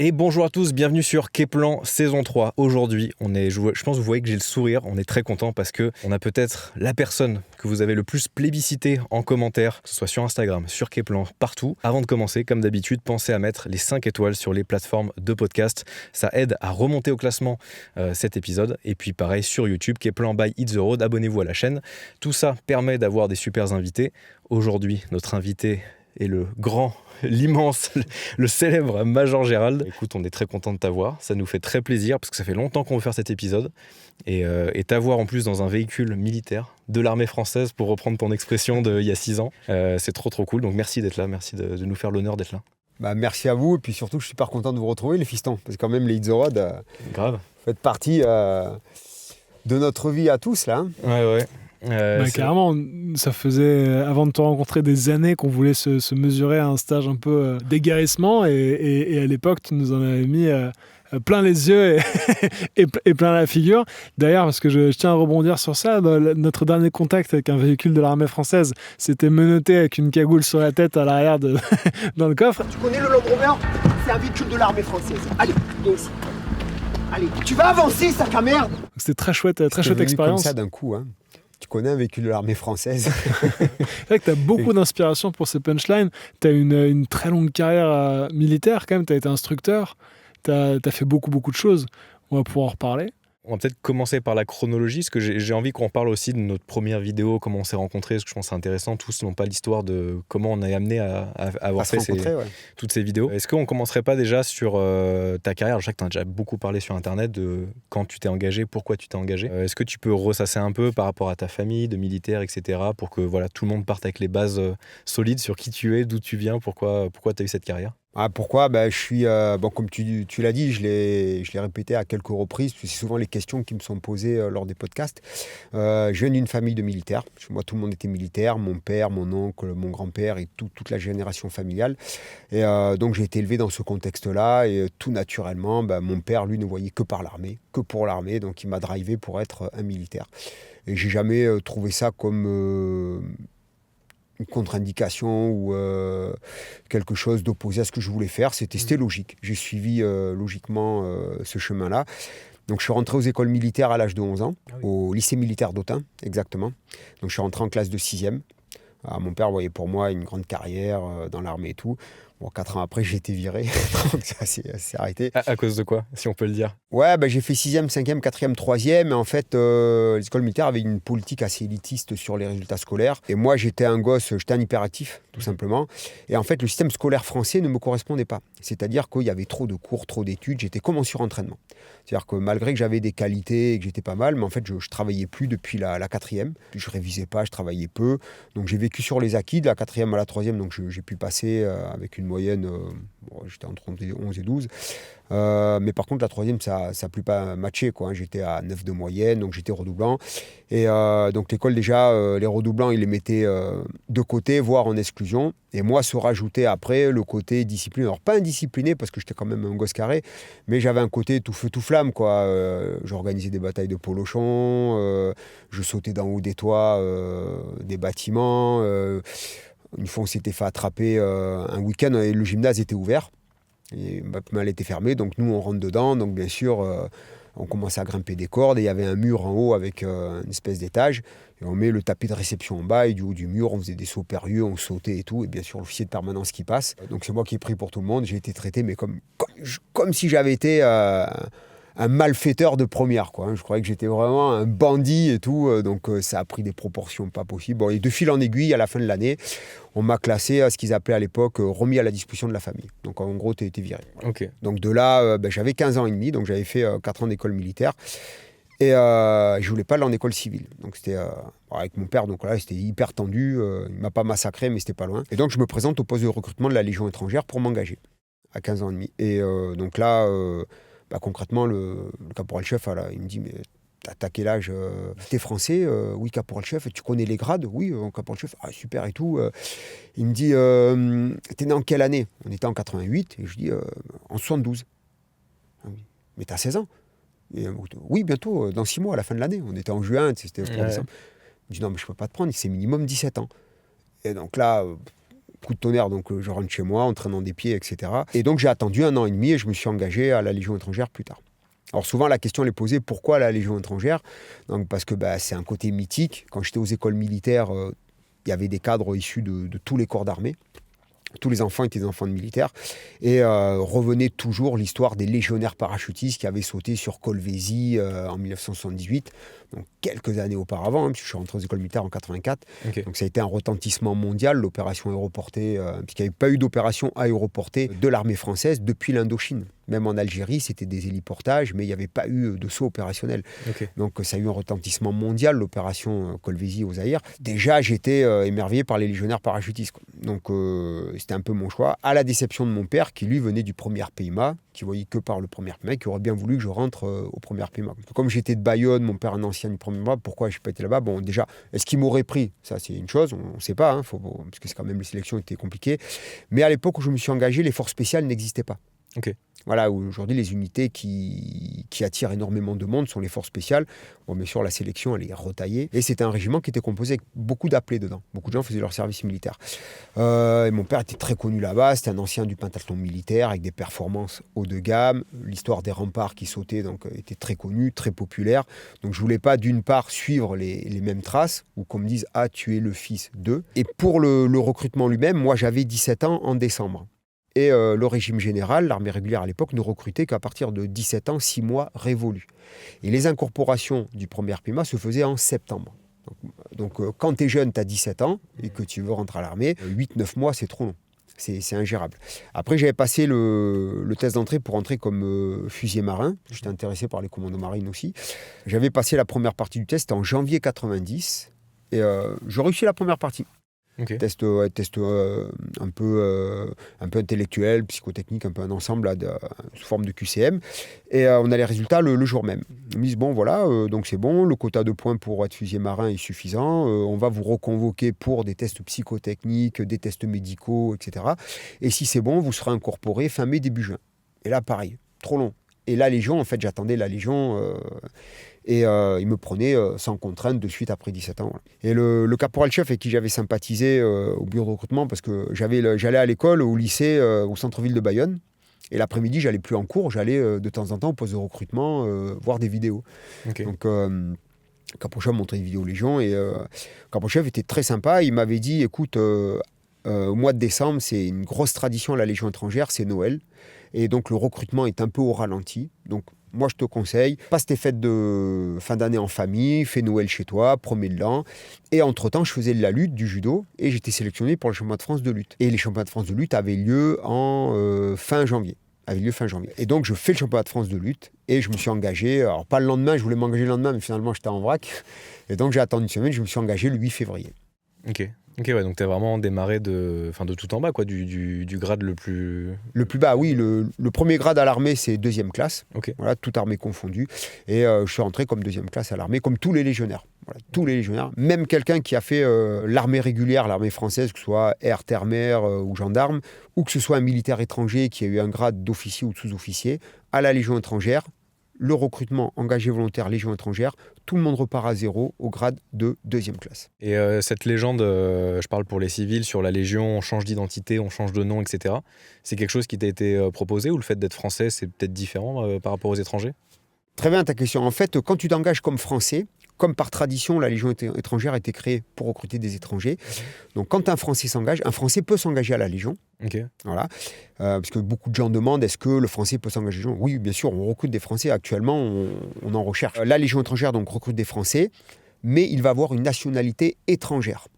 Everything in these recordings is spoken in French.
Et bonjour à tous, bienvenue sur Keplan saison 3. Aujourd'hui, je pense que vous voyez que j'ai le sourire, on est très content parce que on a peut-être la personne que vous avez le plus plébiscité en commentaire, que ce soit sur Instagram, sur Keplan, partout. Avant de commencer, comme d'habitude, pensez à mettre les 5 étoiles sur les plateformes de podcast. Ça aide à remonter au classement cet épisode. Et puis pareil, sur YouTube, Keplan by Hit the Road, abonnez-vous à la chaîne. Tout ça permet d'avoir des super invités. Aujourd'hui, notre invité est le grand, l'immense, le célèbre Major Gérald. Écoute, on est très content de t'avoir, ça nous fait très plaisir parce que ça fait longtemps qu'on veut faire cet épisode et t'avoir en plus dans un véhicule militaire de l'armée française, pour reprendre ton expression d'il y a 6 ans, c'est trop cool, donc merci d'être là, merci de nous faire l'honneur d'être là. Bah, merci à vous, et puis surtout je suis super content de vous retrouver les fistons, parce que quand même les Hit the Road, Grave. Vous faites partie de notre vie à tous là. Ouais. Carrément, ça faisait, avant de te rencontrer, des années qu'on voulait se mesurer à un stage un peu d'égarissement, et à l'époque, tu nous en avais mis plein les yeux et plein la figure. D'ailleurs, parce que je tiens à rebondir sur ça, notre dernier contact avec un véhicule de l'armée française, c'était menotté avec une cagoule sur la tête à l'arrière dans le coffre. Tu connais le Land Rover ? C'est un véhicule de l'armée française. Allez, viens ici. Allez, tu vas avancer, sac à merde. C'était très chouette expérience. Comme ça d'un coup, hein. Tu connais un véhicule de l'armée française. C'est vrai que tu as beaucoup d'inspiration pour ces punchlines. Tu as une très longue carrière militaire quand même. Tu as été instructeur. Tu as fait beaucoup de choses. On va pouvoir en reparler. On va peut-être commencer par la chronologie, parce que j'ai envie qu'on parle aussi de notre toutes vidéo, comment on s'est rencontrés, parce que je pense que c'est intéressant, tous n'ont pas l'histoire de comment on est amené à avoir fait toutes ces vidéos. Est-ce qu'on commencerait pas déjà sur ta carrière ? Je sais que tu as déjà beaucoup parlé sur Internet de quand tu t'es engagé, pourquoi tu t'es engagé. Est-ce que tu peux ressasser un peu par rapport à ta famille, de militaire, etc., pour que tout le monde parte avec les bases solides sur qui tu es, d'où tu viens, pourquoi tu as eu cette carrière ? Pourquoi ? Je suis, comme tu l'as dit, je l'ai répété à quelques reprises, parce que c'est souvent les questions qui me sont posées lors des podcasts. Je viens d'une famille de militaires. Moi, tout le monde était militaire, mon père, mon oncle, mon grand-père et toute la génération familiale. Et donc, j'ai été élevé dans ce contexte-là, et tout naturellement, mon père, lui, ne voyait que par l'armée, que pour l'armée, donc il m'a drivé pour être un militaire. Et j'ai jamais trouvé ça comme une contre-indication ou quelque chose d'opposé à ce que je voulais faire. C'était logique. J'ai suivi logiquement ce chemin-là. Donc je suis rentré aux écoles militaires à l'âge de 11 ans, au lycée militaire d'Autun, exactement. Donc je suis rentré en classe de 6e. Mon père voyait pour moi une grande carrière dans l'armée et tout. 4 ans après, j'ai été viré, donc ça s'est arrêté. À cause de quoi, si on peut le dire ? J'ai fait 6e, 5e, 4e, 3e. Et en fait, les écoles militaires avaient une politique assez élitiste sur les résultats scolaires. Et moi, j'étais un hyperactif, tout simplement. Et en fait, le système scolaire français ne me correspondait pas. C'est-à-dire qu'il y avait trop de cours, trop d'études. J'étais comme en surentraînement. C'est-à-dire que malgré que j'avais des qualités et que j'étais pas mal, mais en fait, je travaillais plus depuis la 4e. Je révisais pas, je travaillais peu. Donc, j'ai vécu sur les acquis de la 4e à la 3e. Donc, j'ai pu passer avec une moyenne, j'étais entre 11 et 12. Mais par contre, la 3e, ça n'a plus pas matché, quoi. J'étais à 9 de moyenne, donc j'étais redoublant. Et donc l'école, déjà, les redoublants, ils les mettaient de côté, voire en exclusion. Et moi, se rajoutait après le côté discipline. Alors, pas indiscipliné, parce que j'étais quand même un gosse carré, mais j'avais un côté tout feu, tout flamme, quoi. J'organisais des batailles de polochon, je sautais d'en haut des toits des bâtiments. Une fois, on s'était fait attraper un week-end et le gymnase était ouvert. Et elle était fermée, donc nous on rentre dedans, donc bien sûr on commence à grimper des cordes et il y avait un mur en haut avec une espèce d'étage et on met le tapis de réception en bas et du haut du mur on faisait des sauts périlleux, on sautait et tout, et bien sûr l'officier de permanence qui passe, donc c'est moi qui ai pris pour tout le monde. J'ai été traité mais comme si j'avais été un malfaiteur de première, quoi. Je croyais que j'étais vraiment un bandit et tout, donc ça a pris des proportions pas possibles. Et de fil en aiguille, à la fin de l'année, on m'a classé à ce qu'ils appelaient à l'époque remis à la disposition de la famille. Donc en gros, tu étais viré. Okay. Donc de là, j'avais 15 ans et demi, donc j'avais fait 4 ans d'école militaire. Et je voulais pas aller en école civile. Donc c'était avec mon père, donc là c'était hyper tendu. Il m'a pas massacré, mais c'était pas loin. Et donc je me présente au poste de recrutement de la Légion étrangère pour m'engager à 15 ans et demi. Et donc là... concrètement, le caporal-chef, il me dit, mais t'as quel âge ? T'es français ? Oui, caporal-chef. Tu connais les grades ? Oui, caporal-chef. Ah, super et tout. Il me dit, t'es né en quelle année ? On était en 88. Et je dis, en 72. Ah, oui. Mais t'as 16 ans ? Et, oui, bientôt, dans 6 mois, à la fin de l'année. On était en juin, c'était le 3 décembre. Il me dit, non, mais je peux pas te prendre, c'est minimum 17 ans. Et donc là... coup de tonnerre, donc je rentre chez moi, entraînant des pieds, etc. Et donc j'ai attendu 1 an et demi et je me suis engagé à la Légion étrangère plus tard. Alors souvent la question est posée, pourquoi la Légion étrangère? Donc, parce que c'est un côté mythique. Quand j'étais aux écoles militaires, il y avait des cadres issus de tous les corps d'armée. Tous les enfants étaient des enfants de militaires. Et revenait toujours l'histoire des légionnaires parachutistes qui avaient sauté sur Kolwezi en 1978, donc quelques années auparavant, puisque je suis rentré aux écoles militaires en 84. Ok. Donc ça a été un retentissement mondial, l'opération aéroportée, puisqu'il n'y avait pas eu d'opération aéroportée de l'armée française depuis l'Indochine. Même en Algérie, c'était des héliportages, mais il n'y avait pas eu de saut opérationnel. Ok. Donc ça a eu un retentissement mondial, l'opération Kolwezi au Zaïre. Déjà, j'étais émerveillé par les légionnaires parachutistes, quoi. Donc c'était un peu mon choix, à la déception de mon père, qui lui venait du premier PIMA, qui voyait que par le premier PIMA, qui aurait bien voulu que je rentre au premier PIMA. Comme j'étais de Bayonne, mon père un ancien du premier PIMA, pourquoi je n'ai pas été là-bas? Bon, déjà, est-ce qu'il m'aurait pris? Ça, c'est une chose, on ne sait pas, parce que c'est quand même, les sélections étaient compliquées. Mais à l'époque où je me suis engagé, les forces spéciales n'existaient pas. Ok. Voilà, aujourd'hui, les unités qui attirent énormément de monde sont les forces spéciales. Bon, bien sûr, la sélection, elle est retaillée. Et c'était un régiment qui était composé avec beaucoup d'appelés dedans. Beaucoup de gens faisaient leur service militaire. Et mon père était très connu là-bas. C'était un ancien du pentathlon militaire avec des performances haut de gamme. L'histoire des remparts qui sautaient était très connue, très populaire. Donc, je voulais pas, d'une part, suivre les mêmes traces ou qu'on me dise « Ah, tu es le fils d'eux ». Et pour le recrutement lui-même, moi, j'avais 17 ans en décembre. Et le régime général, l'armée régulière à l'époque, ne recrutait qu'à partir de 17 ans, 6 mois révolus. Et les incorporations du premier PIMA se faisaient en septembre. Donc quand tu es jeune, tu as 17 ans et que tu veux rentrer à l'armée, 8-9 mois, c'est trop long. C'est ingérable. Après, j'avais passé le test d'entrée pour entrer comme fusilier marin. J'étais intéressé par les commandos marines aussi. J'avais passé la première partie du test en janvier 90 et j'ai réussi la première partie. Okay. Test un peu intellectuel, psychotechnique, un peu un ensemble sous forme de QCM. Et on a les résultats le jour même. Ils me disent, bon voilà, donc c'est bon, le quota de points pour être fusilier marin est suffisant, on va vous reconvoquer pour des tests psychotechniques, des tests médicaux, etc. Et si c'est bon, vous serez incorporé fin mai, début juin. Et là, pareil, trop long. Et la Légion, en fait, j'attendais la Légion... Et il me prenait sans contrainte de suite après 17 ans. Voilà. Et le caporal-chef avec qui j'avais sympathisé au bureau de recrutement, parce que j'allais à l'école, au lycée, au centre-ville de Bayonne. Et l'après-midi, j'allais plus en cours, j'allais de temps en temps au poste de recrutement voir des vidéos. Okay. Donc, caporal-chef montrait des vidéos Légion. Et caporal-chef était très sympa. Il m'avait dit, écoute, au mois de décembre, c'est une grosse tradition à la Légion étrangère, c'est Noël. Et donc, le recrutement est un peu au ralenti. Donc, moi, je te conseille, passe tes fêtes de fin d'année en famille, fais Noël chez toi, premier de l'an. Et entre-temps, je faisais de la lutte, du judo, et j'étais sélectionné pour le championnat de France de lutte. Et les championnats de France de lutte avaient lieu en fin janvier. Et donc, je fais le championnat de France de lutte, et je me suis engagé, alors pas le lendemain, je voulais m'engager le lendemain, mais finalement, j'étais en vrac. Et donc, j'ai attendu une semaine, je me suis engagé le 8 février. Ok, ouais, donc tu as vraiment démarré de tout en bas, quoi, du grade le plus... Le plus bas, oui. Le premier grade à l'armée, c'est 2e classe. Okay. Voilà, toute armée confondue. Et je suis rentré comme 2e classe à l'armée, comme tous les légionnaires. Voilà, tous les légionnaires. Même quelqu'un qui a fait l'armée régulière, l'armée française, que ce soit air, terre, mer ou gendarme, ou que ce soit un militaire étranger qui a eu un grade d'officier ou de sous-officier, à la Légion étrangère, le recrutement engagé volontaire Légion étrangère, tout le monde repart à zéro au grade de 2e classe. Et cette légende, je parle pour les civils, sur la Légion, on change d'identité, on change de nom, etc. C'est quelque chose qui t'a été proposé, ou le fait d'être français, c'est peut-être différent par rapport aux étrangers? Très bien ta question. En fait, quand tu t'engages comme français, comme par tradition, la Légion étrangère a été créée pour recruter des étrangers. Donc, quand un Français s'engage, un Français peut s'engager à la Légion. Okay. Voilà. Parce que beaucoup de gens demandent, est-ce que le Français peut s'engager à la Légion? Oui, bien sûr, on recrute des Français. Actuellement, on en recherche. La Légion étrangère donc, recrute des Français, mais il va avoir une nationalité étrangère.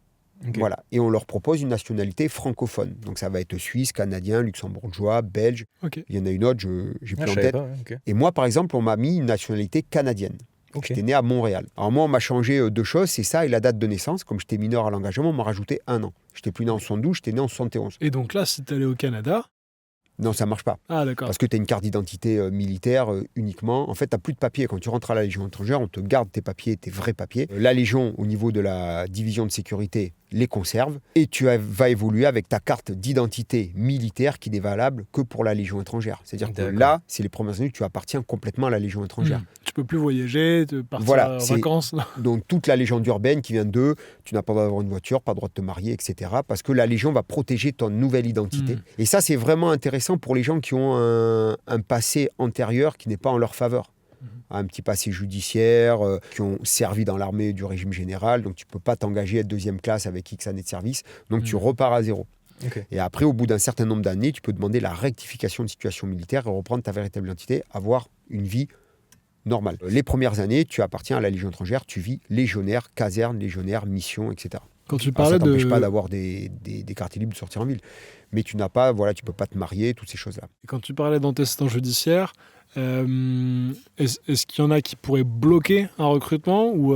Okay. Voilà. Et on leur propose une nationalité francophone. Donc, ça va être suisse, canadien, luxembourgeois, belge. Okay. Il y en a une autre, j'ai plus en tête. Pas, okay. Et moi, par exemple, on m'a mis une nationalité canadienne. Okay. J'étais né à Montréal. Alors moi, on m'a changé 2 choses, c'est ça et la date de naissance. Comme j'étais mineur à l'engagement, on m'a rajouté 1 an. J'étais plus né en 72, j'étais né en 71. Et donc là, si tu allé au Canada... Non, ça ne marche pas. Ah, d'accord. Parce que tu as une carte d'identité militaire uniquement. En fait, tu n'as plus de papiers. Quand tu rentres à la Légion étrangère, on te garde tes papiers, tes vrais papiers. La Légion, au niveau de la division de sécurité, les conserve. Et tu vas évoluer avec ta carte d'identité militaire qui n'est valable que pour la Légion étrangère. C'est-à-dire que là, c'est les premières années que tu appartiens complètement à la Légion étrangère. tu peux plus voyager, partir Voilà, en c'est- vacances. Donc toute la légende urbaine qui vient d'eux, tu n'as pas le droit d'avoir une voiture, pas le droit de te marier, etc. Parce que la Légion va protéger ton nouvelle identité. Et ça, c'est vraiment intéressant pour les gens qui ont un passé antérieur qui n'est pas en leur faveur. Un petit passé judiciaire, qui ont servi dans l'armée du régime général. Donc tu ne peux pas t'engager à être deuxième classe avec X années de service. Donc tu repars à zéro. Ok. Et après, au bout d'un certain nombre d'années, tu peux demander la rectification de situation militaire et reprendre ta véritable identité, avoir une vie normale. Les premières années, tu appartiens à la Légion étrangère, tu vis légionnaire, caserne, légionnaire, mission, etc. Quand tu Ça parlais ne t'empêche de... pas d'avoir des quartiers libres de sortir en ville. Mais tu n'as pas, voilà, tu peux pas te marier, toutes ces choses-là. Quand tu parlais d'antécédents judiciaires, est-ce qu'il y en a qui pourraient bloquer un recrutement ou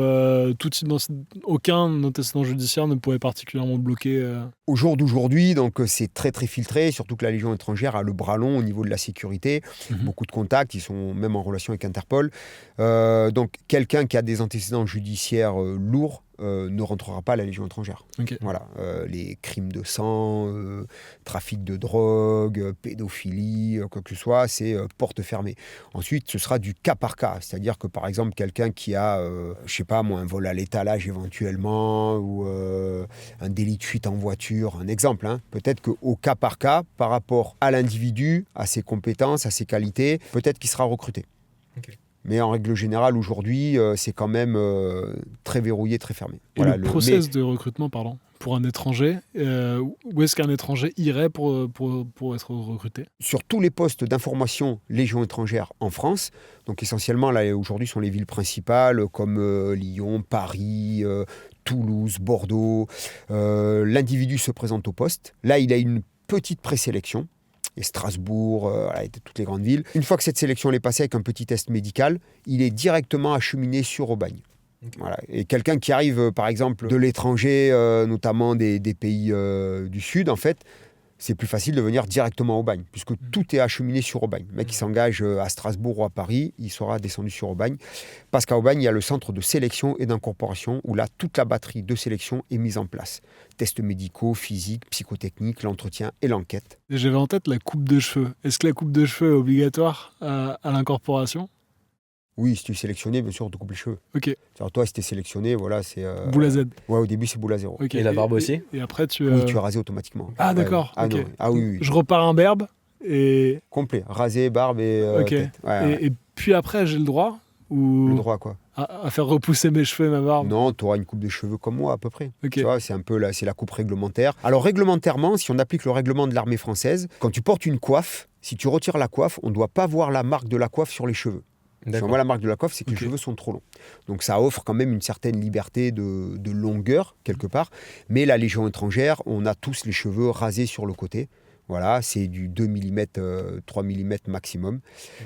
aucun antécédent judiciaire ne pourrait particulièrement bloquer Au jour d'aujourd'hui, donc c'est très très filtré, surtout que la Légion étrangère a le bras long au niveau de la sécurité, beaucoup de contacts, ils sont même en relation avec Interpol. Donc quelqu'un qui a des antécédents judiciaires lourds ne rentrera pas à la Légion étrangère. Ok. Voilà, les crimes de sang, trafic de drogue, pédophilie, quoi que ce soit, c'est porte fermée. Ensuite, ce sera du cas par cas, c'est-à-dire que par exemple, quelqu'un qui a, je sais pas moi, un vol à l'étalage éventuellement, ou un délit de fuite en voiture, un exemple, hein, peut-être qu'au cas par cas, par rapport à l'individu, à ses compétences, à ses qualités, peut-être qu'il sera recruté. Ok. Mais en règle générale, aujourd'hui, c'est quand même très verrouillé, très fermé. Et le process de recrutement, pardon, pour un étranger, où est-ce qu'un étranger irait pour être recruté ? Sur tous les postes d'information Légion étrangère en France, donc essentiellement, là, aujourd'hui, sont les villes principales comme Lyon, Paris, Toulouse, Bordeaux. L'individu se présente au poste. Là, il a une petite présélection. Et Strasbourg, et toutes les grandes villes. Une fois que cette sélection est passée avec un petit test médical, il est directement acheminé sur Aubagne. Okay. Voilà. Et quelqu'un qui arrive, par exemple, de l'étranger, notamment des pays du Sud, en fait, c'est plus facile de venir directement à Aubagne, puisque tout est acheminé sur Aubagne. Le mec qui s'engage à Strasbourg ou à Paris, il sera descendu sur Aubagne, parce qu'à Aubagne, il y a le centre de sélection et d'incorporation, où là, toute la batterie de sélection est mise en place. Tests médicaux, physiques, psychotechniques, l'entretien et l'enquête. Et j'avais en tête la coupe de cheveux. Est-ce que la coupe de cheveux est obligatoire à l'incorporation ? Oui, si tu es sélectionné, bien sûr, on te coupe les cheveux. Ok. Alors toi, si tu es sélectionné, voilà, c'est... Boule à Z. Ouais, au début, c'est boule à zéro. Okay. Et la barbe aussi ? Et après, tu... Oui, tu es rasé automatiquement. Ah, d'accord. Ah, okay. non. Ah oui, oui. Je repars imberbe et... Complet. Rasé, barbe et tête. Ouais, et puis après, j'ai le droit ou... Le droit à quoi ? À faire repousser mes cheveux et ma barbe ? Non, tu auras une coupe de cheveux comme moi, à peu près. Okay. Tu vois, c'est un peu c'est la coupe réglementaire. Alors, réglementairement, si on applique le règlement de l'armée française, quand tu portes une coiffe, si tu retires la coiffe, on ne doit pas voir la marque de la coiffe sur les cheveux. Si on voit la marque de la coiffe, c'est que les cheveux sont trop longs. Donc ça offre quand même une certaine liberté de longueur, quelque part. Mais la Légion étrangère, on a tous les cheveux rasés sur le côté. Voilà, c'est du 2 mm, 3 mm maximum.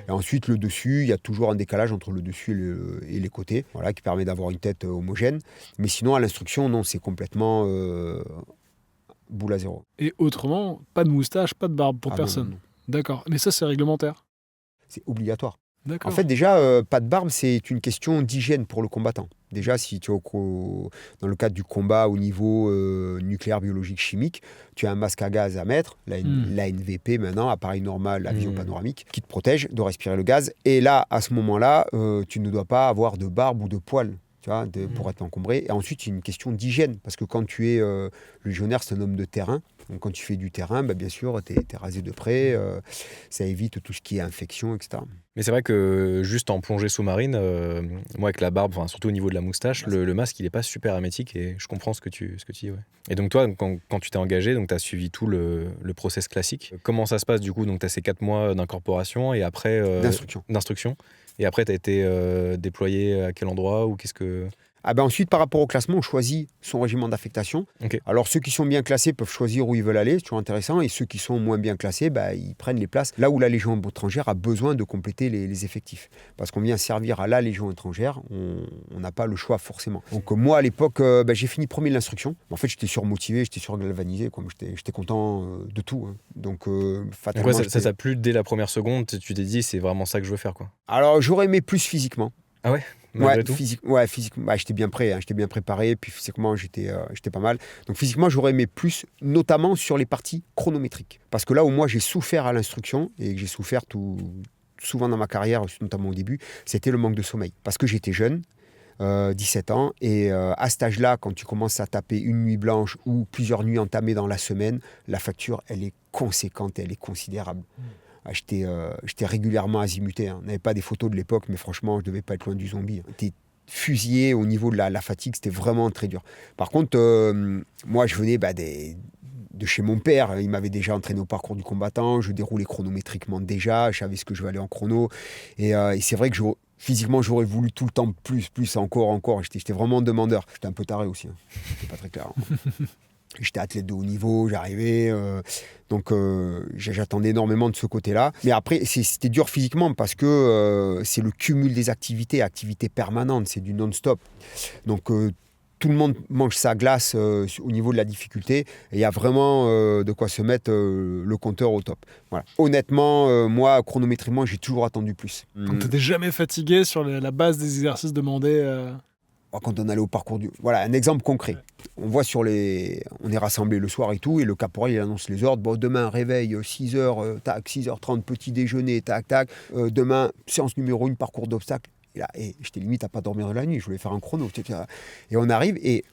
Et ensuite, le dessus, il y a toujours un décalage entre le dessus et les côtés, voilà, qui permet d'avoir une tête homogène. Mais sinon, à l'instruction, non, c'est complètement boule à zéro. Et autrement, pas de moustache, pas de barbe pour personne. Non. D'accord. Mais ça, c'est réglementaire. C'est obligatoire. D'accord. En fait, déjà, pas de barbe, c'est une question d'hygiène pour le combattant. Déjà, si tu es dans le cadre du combat au niveau nucléaire, biologique, chimique, tu as un masque à gaz à mettre, l'ANVP maintenant, appareil normal, la vision panoramique, qui te protège de respirer le gaz. Et là, à ce moment-là, tu ne dois pas avoir de barbe ou de poils. Tu vois, pour être encombré. Et ensuite, c'est une question d'hygiène. Parce que quand tu es légionnaire, c'est un homme de terrain. Donc, quand tu fais du terrain, bah, bien sûr, tu es rasé de près. Ça évite tout ce qui est infection, etc. Mais c'est vrai que juste en plongée sous-marine, moi avec la barbe, surtout au niveau de la moustache, le masque, il n'est pas super hermétique et je comprends ce que tu dis. Ouais. Et donc toi, quand tu t'es engagé, tu as suivi tout le process classique. Comment ça se passe du coup ? Donc tu as ces 4 mois d'incorporation et après... d'instruction. Et après, tu as été déployé à quel endroit ou qu'est-ce que... Ensuite, par rapport au classement, on choisit son régiment d'affectation. Okay. Alors, ceux qui sont bien classés peuvent choisir où ils veulent aller, c'est toujours intéressant. Et ceux qui sont moins bien classés, ils prennent les places là où la Légion étrangère a besoin de compléter les effectifs. Parce qu'on vient servir à la Légion étrangère, on n'a pas le choix forcément. Donc, moi, à l'époque, j'ai fini premier de l'instruction. En fait, j'étais surmotivé, j'étais surgalvanisé. J'étais content de tout. Hein. Donc, fatalement... Donc ça t'a plu dès la première seconde, tu t'es dit, c'est vraiment ça que je veux faire, quoi. Alors, j'aurais aimé plus physiquement. Ah ouais ? Physiquement, j'étais bien prêt, j'étais bien préparé, puis physiquement, j'étais pas mal. Donc physiquement, j'aurais aimé plus, notamment sur les parties chronométriques. Parce que là où moi, j'ai souffert à l'instruction, et que j'ai souffert tout souvent dans ma carrière, notamment au début, c'était le manque de sommeil. Parce que j'étais jeune, 17 ans, et à cet âge-là, quand tu commences à taper une nuit blanche ou plusieurs nuits entamées dans la semaine, la facture, elle est conséquente, elle est considérable. J'étais régulièrement azimuté. Hein. On n'avait pas des photos de l'époque, mais franchement, je ne devais pas être loin du zombie. J'étais fusillé au niveau de la fatigue, c'était vraiment très dur. Par contre, moi, je venais de chez mon père. Il m'avait déjà entraîné au parcours du combattant. Je déroulais chronométriquement déjà. Je savais ce que je vais aller en chrono. Et c'est vrai que physiquement, j'aurais voulu tout le temps plus, encore. J'étais vraiment demandeur. J'étais un peu taré aussi. Hein. C'était pas très clair. Hein. J'étais athlète de haut niveau, j'arrivais. Donc, j'attendais énormément de ce côté-là. Mais après, c'était dur physiquement parce que c'est le cumul des activités permanentes. C'est du non-stop. Donc, tout le monde mange sa glace au niveau de la difficulté. Et il y a vraiment de quoi se mettre le compteur au top. Voilà. Honnêtement, moi, chronométriquement, j'ai toujours attendu plus. Donc, tu n'étais jamais fatigué sur la base des exercices demandés Quand on allait au parcours Voilà, un exemple concret. On voit on est rassemblés le soir et tout, et le caporal, il annonce les ordres. Bon, demain, réveil, 6h, tac, 6h30, petit déjeuner, tac, tac. Demain, séance numéro 1, parcours d'obstacles. Et là, j'étais limite à pas dormir de la nuit, je voulais faire un chrono. Et on arrive, et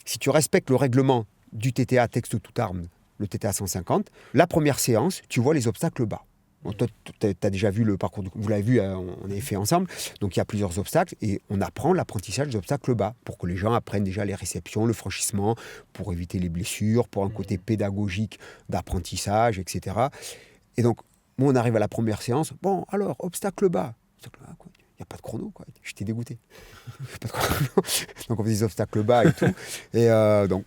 si tu respectes le règlement du TTA texte toute arme, le TTA 150, la première séance, tu vois les obstacles bas. Bon, toi, tu as déjà vu le parcours, vous l'avez vu, on avait fait ensemble. Donc, il y a plusieurs obstacles et on apprend l'apprentissage des obstacles bas pour que les gens apprennent déjà les réceptions, le franchissement, pour éviter les blessures, pour un côté pédagogique d'apprentissage, etc. Et donc, moi, on arrive à la première séance. Bon, alors, obstacle bas. Quoi. Il n'y a pas de chrono, quoi. J'étais dégoûté. Pas de chrono. Donc, on faisait des obstacles bas et tout. Et donc,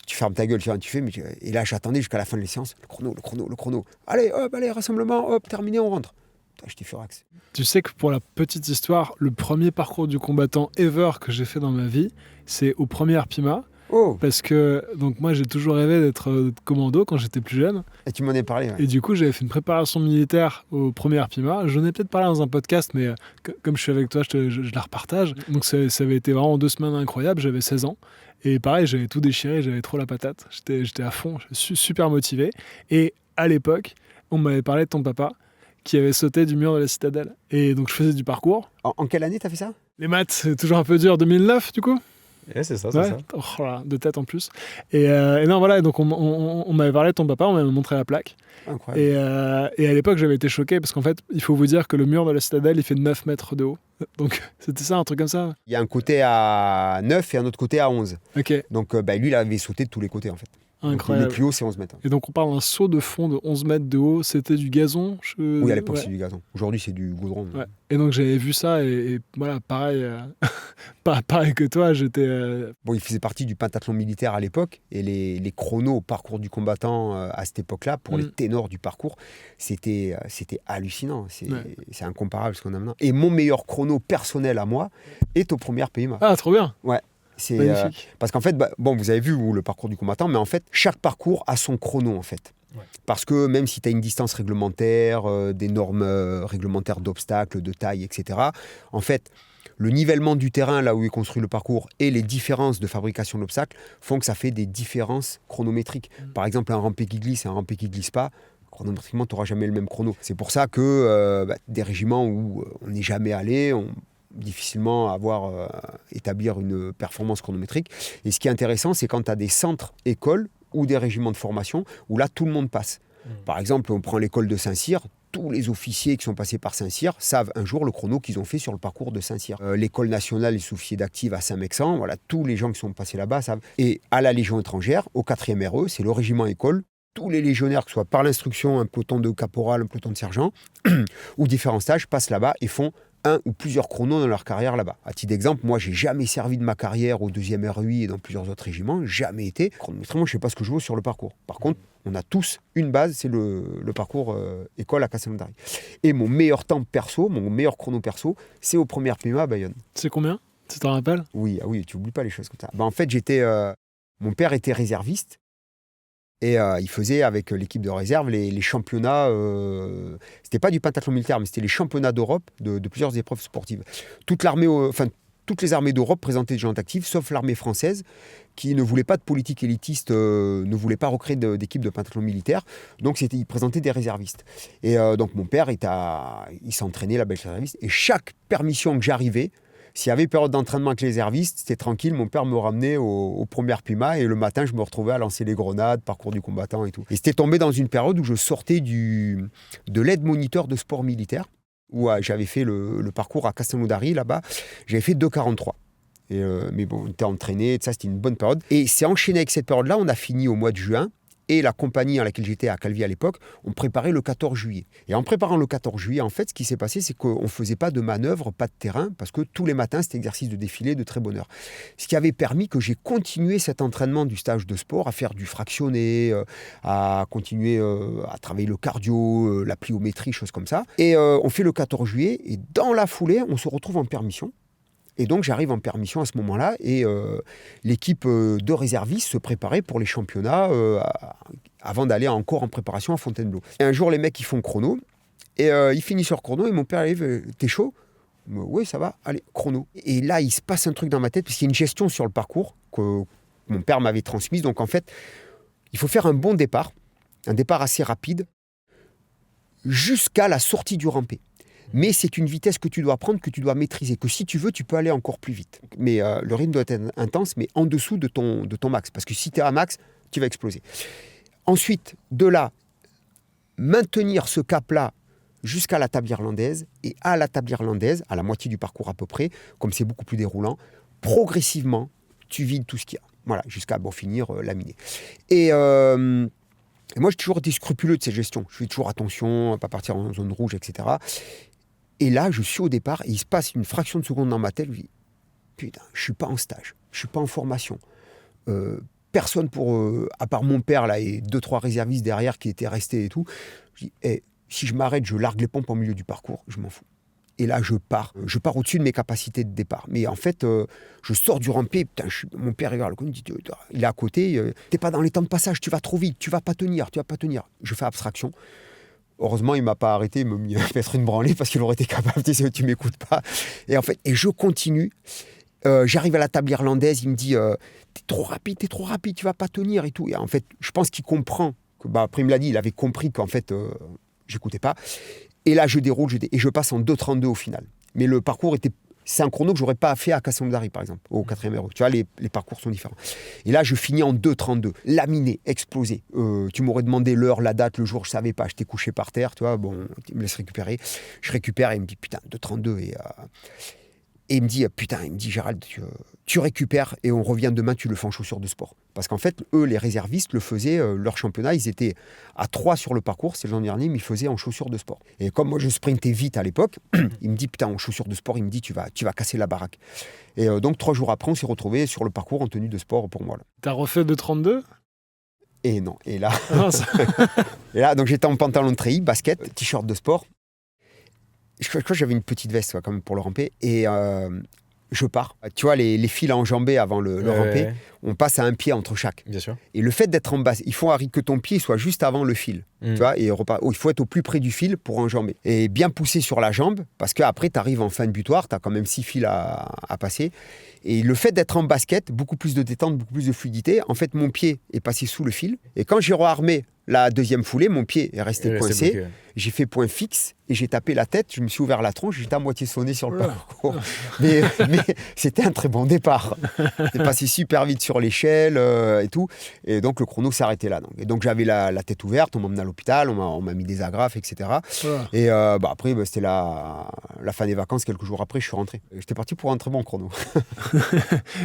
tu fermes ta gueule, tu fais, et là, j'attendais jusqu'à la fin de la séance. Le chrono. Allez, rassemblement, hop, terminé, on rentre. Putain, j'étais furax. Tu sais que pour la petite histoire, le premier parcours du combattant ever que j'ai fait dans ma vie, c'est au premier Pima. Oh. Parce que donc moi j'ai toujours rêvé d'être commando quand j'étais plus jeune. Et tu m'en as parlé. Ouais. Et du coup j'avais fait une préparation militaire au premier Pima. J'en ai peut-être parlé dans un podcast, mais comme je suis avec toi, je la repartage. Donc ça avait été vraiment 2 semaines incroyables. J'avais 16 ans. Et pareil, j'avais tout déchiré, j'avais trop la patate. J'étais à fond, je suis super motivé. Et à l'époque, on m'avait parlé de ton papa qui avait sauté du mur de la citadelle. Et donc je faisais du parcours. En quelle année t'as fait ça ? Les maths, c'est toujours un peu dur. 2009 du coup ? Ouais, c'est ça. Oh, là, de tête en plus. Et non, voilà, donc on m'avait parlé de ton papa, on m'avait montré la plaque. Incroyable. Et à l'époque, j'avais été choqué parce qu'en fait, il faut vous dire que le mur de la citadelle, il fait 9 mètres de haut. Donc, c'était ça, un truc comme ça. Il y a un côté à 9 et un autre côté à 11. Ok. Donc, lui, il avait sauté de tous les côtés, en fait. Incroyable. Donc, le plus haut, c'est 11 mètres. Et donc, on parle d'un saut de fond de 11 mètres de haut. C'était du gazon Oui, à l'époque, c'est du gazon. Aujourd'hui, c'est du goudron. Ouais. Et donc, j'avais vu ça et voilà, pareil, pareil que toi, j'étais... Bon, il faisait partie du pentathlon militaire à l'époque. Et les chronos au parcours du combattant à cette époque-là, pour les ténors du parcours, c'était hallucinant. C'est incomparable ce qu'on a maintenant. Et mon meilleur chrono personnel à moi est au premier PMA. Ah, trop bien. Ouais. C'est parce qu'en fait, vous avez vu le parcours du combattant, mais en fait, chaque parcours a son chrono, en fait. Ouais. Parce que même si tu as une distance réglementaire, des normes réglementaires d'obstacles, de taille, etc., en fait, le nivellement du terrain, là où est construit le parcours, et les différences de fabrication de l'obstacle font que ça fait des différences chronométriques. Par exemple, un rampé qui glisse et un rampé qui glisse pas, chronométriquement, tu n'auras jamais le même chrono. C'est pour ça que des régiments où on n'est jamais allé, difficilement établir une performance chronométrique. Et ce qui est intéressant, c'est quand tu as des centres écoles ou des régiments de formation où là, tout le monde passe. Par exemple, on prend l'école de Saint-Cyr. Tous les officiers qui sont passés par Saint-Cyr savent un jour le chrono qu'ils ont fait sur le parcours de Saint-Cyr. L'école nationale des sous-officiers d'active à Saint-Mexan, voilà, tous les gens qui sont passés là-bas savent. Et à la Légion étrangère, au 4e RE, c'est le régiment école. Tous les légionnaires, que ce soit par l'instruction, un peloton de caporal, un peloton de sergent, ou différents stages, passent là-bas et font un ou plusieurs chronos dans leur carrière là-bas. À titre d'exemple, moi, j'ai jamais servi de ma carrière au 2e RUI et dans plusieurs autres régiments, jamais été. Chronométriquement, je sais pas ce que je vaux sur le parcours. Par contre, on a tous une base, c'est le parcours école à Castelnaudary. Et mon meilleur temps perso, mon meilleur chrono perso, c'est au premier PMA à Bayonne. C'est combien ? Tu t'en rappelles ? Oui, tu oublies pas les choses comme ça. En fait, mon père était réserviste. Et il faisait avec l'équipe de réserve les championnats, c'était pas du pentathlon militaire, mais c'était les championnats d'Europe de plusieurs épreuves sportives. Toute l'armée, toutes les armées d'Europe présentaient des gens actifs, sauf l'armée française, qui ne voulait pas de politique élitiste, ne voulait pas recréer d'équipe de pentathlon militaire. Donc, il présentait des réservistes. Et donc, mon père, il s'entraînait, la belle réserviste. Et chaque permission que j'arrivais, s'il y avait période d'entraînement avec les réservistes, c'était tranquille. Mon père me ramenait aux premières Puma. Et le matin, je me retrouvais à lancer les grenades, parcours du combattant et tout. Et c'était tombé dans une période où je sortais de l'aide moniteur de sport militaire, où j'avais fait le parcours à Castelnaudary, là-bas. J'avais fait 2,43. Mais bon, on était entraîné, ça, c'était une bonne période. Et c'est enchaîné avec cette période-là, on a fini au mois de juin. Et la compagnie à laquelle j'étais à Calvi à l'époque, on préparait le 14 juillet. Et en préparant le 14 juillet, en fait, ce qui s'est passé, c'est qu'on ne faisait pas de manœuvre, pas de terrain, parce que tous les matins, c'était exercice de défilé de très bonne heure. Ce qui avait permis que j'ai continué cet entraînement du stage de sport, à faire du fractionné, à continuer à travailler le cardio, la pliométrie, choses comme ça. Et on fait le 14 juillet, et dans la foulée, on se retrouve en permission. Et donc, j'arrive en permission à ce moment-là et l'équipe de réservistes se préparait pour les championnats avant d'aller encore en préparation à Fontainebleau. Et un jour, les mecs, ils font chrono et ils finissent leur chrono et mon père arrive, t'es chaud ? Oui, ça va, allez, chrono. Et là, il se passe un truc dans ma tête parce qu'il y a une gestion sur le parcours que mon père m'avait transmise. Donc, en fait, il faut faire un bon départ, un départ assez rapide jusqu'à la sortie du rampé. Mais c'est une vitesse que tu dois prendre, que tu dois maîtriser, que si tu veux, tu peux aller encore plus vite. Mais le rythme doit être intense, mais en dessous de ton max. Parce que si tu es à max, tu vas exploser. Ensuite, de là, maintenir ce cap-là jusqu'à la table irlandaise. Et à la table irlandaise, à la moitié du parcours à peu près, comme c'est beaucoup plus déroulant, progressivement, tu vides tout ce qu'il y a. Voilà, jusqu'à finir laminé. Et moi, j'ai toujours été scrupuleux de cette gestion. Je fais toujours attention à ne pas partir en zone rouge, etc. Et là, je suis au départ et il se passe une fraction de seconde dans ma tête. Je dis, putain, je ne suis pas en stage, je ne suis pas en formation. Personne à part mon père là, et 2-3 réservistes derrière qui étaient restés et tout. Je dis, si je m'arrête, je largue les pompes au milieu du parcours, je m'en fous. Et là, je pars au-dessus de mes capacités de départ. Mais en fait, je sors du rampé. Putain, mon père regarde le coup, il est à côté. T'es pas dans les temps de passage, tu vas trop vite, tu vas pas tenir. Je fais abstraction. Heureusement, il m'a pas arrêté, il m'a mis à mettre une branlée parce qu'il aurait été capable de dire tu m'écoutes pas. Et en fait, je continue. J'arrive à la table irlandaise, il me dit t'es trop rapide, tu vas pas tenir et tout. Et en fait, je pense qu'il comprend que, après il me l'a dit, il avait compris qu'en fait, j'écoutais pas. Et là, je déroule et je passe en 2,32 au final. Mais le parcours c'est un chrono que j'aurais pas fait à Castelnaudary, par exemple, au 4e héros. Tu vois, les parcours sont différents. Et là, je finis en 2,32, laminé, explosé. Tu m'aurais demandé l'heure, la date, le jour, je savais pas. J'étais couché par terre, tu vois. Bon, il me laisse récupérer. Je récupère et il me dit, putain, 2,32. Et il me dit, Gérald, tu récupères et on revient demain, tu le fais en chaussures de sport. Parce qu'en fait, eux, les réservistes, le faisaient, leur championnat, ils étaient à 3 sur le parcours, c'est le l'an dernier, mais ils faisaient en chaussures de sport. Et comme moi, je sprintais vite à l'époque, il me dit, putain, en chaussures de sport, il me dit, tu vas casser la baraque. Et donc, 3 jours après, on s'est retrouvés sur le parcours en tenue de sport pour moi. Là. T'as refait 2,32 ? Et non, et là, donc j'étais en pantalon de treillis, basket, t-shirt de sport. Je crois que j'avais une petite veste quand même pour le ramper et je pars. Tu vois les fils à enjamber avant le ramper, on passe à un pied entre chaque. Bien sûr. Et le fait d'être en bas, il faut que ton pied soit juste avant le fil. Tu vois, et il faut être au plus près du fil pour enjamber. Et bien pousser sur la jambe parce qu'après tu arrives en fin de butoir, tu as quand même 6 fils à passer. Et le fait d'être en basket, beaucoup plus de détente, beaucoup plus de fluidité. En fait, mon pied est passé sous le fil. Et quand j'ai rearmé la deuxième foulée, mon pied est resté coincé. Bloqué. J'ai fait point fixe et j'ai tapé la tête. Je me suis ouvert la tronche. J'étais à moitié sonné sur le parcours. Mais c'était un très bon départ. J'étais passé super vite sur l'échelle et tout. Et donc, le chrono s'est arrêté là. Et donc, j'avais la tête ouverte. On m'a emmené à l'hôpital. On m'a mis des agrafes, etc. Et après, c'était la fin des vacances. Quelques jours après, je suis rentré. J'étais parti pour un très bon chrono.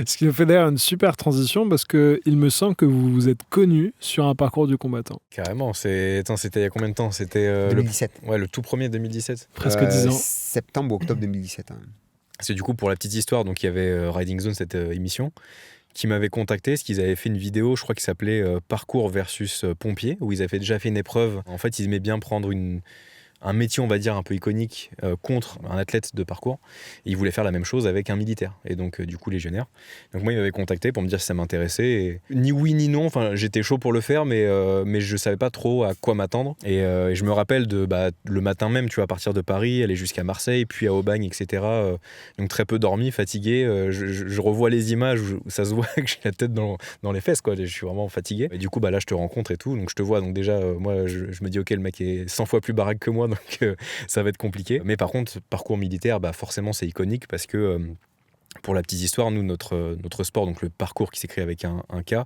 Ce qui nous fait d'ailleurs une super transition parce qu'il me semble que vous vous êtes connus sur un parcours du combattant. Carrément. C'était il y a combien de temps ? C'était 2017. Le tout premier 2017. Presque 10 ans. Septembre ou octobre 2017. Hein. C'est du coup pour la petite histoire, donc il y avait Riding Zone, cette émission, qui m'avait contacté, parce qu'ils avaient fait une vidéo, je crois qui s'appelait Parcours versus pompier, où ils avaient déjà fait une épreuve. En fait, ils aimaient bien prendre un métier, on va dire, un peu iconique contre un athlète de parcours. Et il voulait faire la même chose avec un militaire, et donc du coup légionnaire. Donc moi, il m'avait contacté pour me dire si ça m'intéressait. Et ni oui ni non, enfin, j'étais chaud pour le faire, mais je savais pas trop à quoi m'attendre. Et je me rappelle le matin même, tu vois, à partir de Paris, aller jusqu'à Marseille, puis à Aubagne, etc. Donc très peu dormi, fatigué. Je revois les images où ça se voit que j'ai la tête dans les fesses, quoi. Je suis vraiment fatigué. Et du coup, là, je te rencontre et tout, donc je te vois. Donc déjà, moi, je me dis, ok, le mec est 100 fois plus baraque que moi, donc ça va être compliqué. Mais par contre, parcours militaire, forcément, c'est iconique parce que pour la petite histoire, nous, notre sport, donc le parcours qui s'écrit avec un K,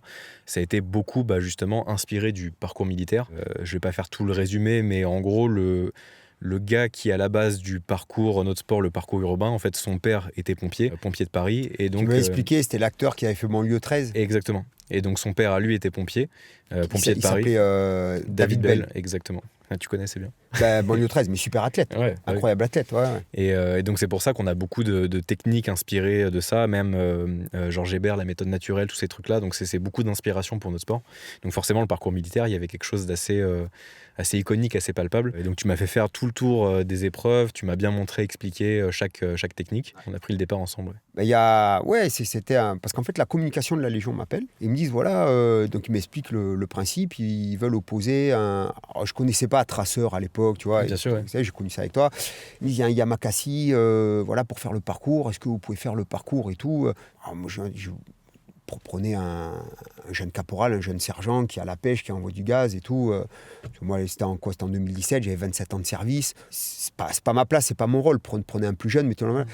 ça a été beaucoup justement inspiré du parcours militaire. Je vais pas faire tout le résumé, mais en gros, le gars qui est à la base du parcours, notre sport, le parcours urbain, en fait, son père était pompier de Paris. Et donc, tu m'as expliqué, c'était l'acteur qui avait fait Banlieue 13. Exactement. Et donc son père, à lui, était pompier de Paris. Il s'appelait David Bell. Exactement. Tu connais, c'est bien. Banlieue 13, mais super athlète. Ouais, incroyable athlète. Ouais. Et donc c'est pour ça qu'on a beaucoup de techniques inspirées de ça, même Georges Hébert, la méthode naturelle, tous ces trucs-là. Donc c'est beaucoup d'inspiration pour notre sport. Donc forcément, le parcours militaire, il y avait quelque chose d'assez assez iconique, assez palpable. Et donc tu m'as fait faire tout le tour des épreuves, tu m'as bien montré, expliqué chaque technique. On a pris le départ ensemble. C'était parce qu'en fait la communication de la Légion m'appelle. Ils me disent voilà, donc ils m'expliquent le principe. Ils veulent opposer je connaissais pas Traceur à l'époque, tu vois. Bien sûr, ouais. J'ai connu ça avec toi. Ils me disent il y a un Yamakasi, pour faire le parcours. Est-ce que vous pouvez faire le parcours et tout. Moi, je prenez un jeune caporal, un jeune sergent qui a la pêche, qui envoie du gaz et tout. Moi, c'était en 2017, j'avais 27 ans de service. C'est pas ma place, c'est pas mon rôle. Prenez un plus jeune, mettez-le.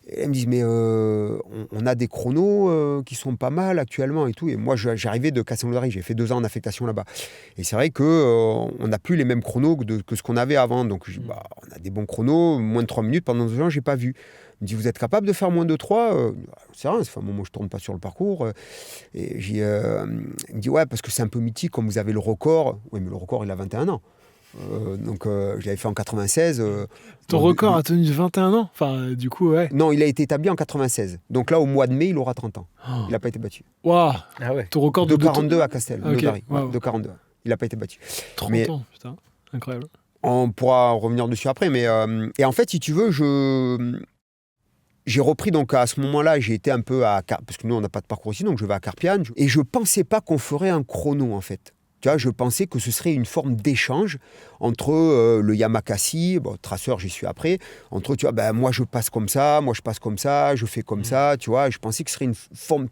Et elles me disent, mais on a des chronos qui sont pas mal actuellement et tout. Et moi, j'arrivais de Castelnaudary, j'ai fait 2 ans en affectation là-bas. Et c'est vrai qu'on n'a plus les mêmes chronos que ce qu'on avait avant. Donc, on a des bons chronos, moins de 3 minutes. Pendant 2 ans, je n'ai pas vu. Il me dit, vous êtes capable de faire moins de 3 C'est rien, moi je ne tourne pas sur le parcours. Et il me dit, ouais, parce que c'est un peu mythique, comme vous avez le record. Oui, mais le record, il a 21 ans. Donc je l'avais fait en 96. Ton record a tenu 21 ans. Enfin, du coup, ouais. Non, il a été établi en 96. Donc là, au mois de mai, il aura 30 ans. Il n'a pas été battu. Waouh. Ah ouais. Ton record de 42 à Castel. Okay. Wow. De 42. Il n'a pas été battu. 30 ans, putain. Incroyable. On pourra revenir dessus après. Mais, et en fait, si tu veux, j'ai repris, donc à ce moment-là, j'ai été un peu parce que nous, on n'a pas de parcours ici, donc je vais à Carpiane. Et je ne pensais pas qu'on ferait un chrono, en fait. Tu vois, je pensais que ce serait une forme d'échange entre le Yamakasi, Traceur, j'y suis après, entre, tu vois, moi je passe comme ça, moi je passe comme ça, je fais comme ça, tu vois, je pensais que ce serait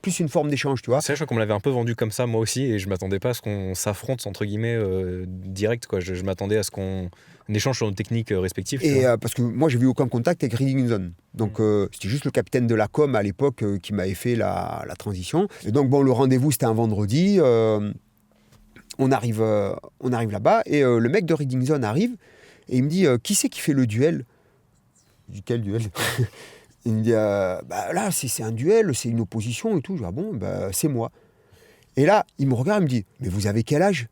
plus une forme d'échange, tu vois. C'est vrai, je crois qu'on me l'avait un peu vendu comme ça, moi aussi, et je ne m'attendais pas à ce qu'on s'affronte, entre guillemets, direct, quoi. Je m'attendais à ce qu'on échange sur nos techniques respectives. Et parce que moi, j'ai vu aucun contact avec Reading Zone. Donc, c'était juste le capitaine de la com à l'époque qui m'avait fait la transition. Et donc, le rendez-vous, c'était un vendredi. On arrive là-bas et le mec de Reading Zone arrive et il me dit qui c'est qui fait le duel? Je dis quel duel? Il me dit là c'est un duel, c'est une opposition et tout. Je dis bon, c'est moi. Et là il me regarde, il me dit mais vous avez quel âge?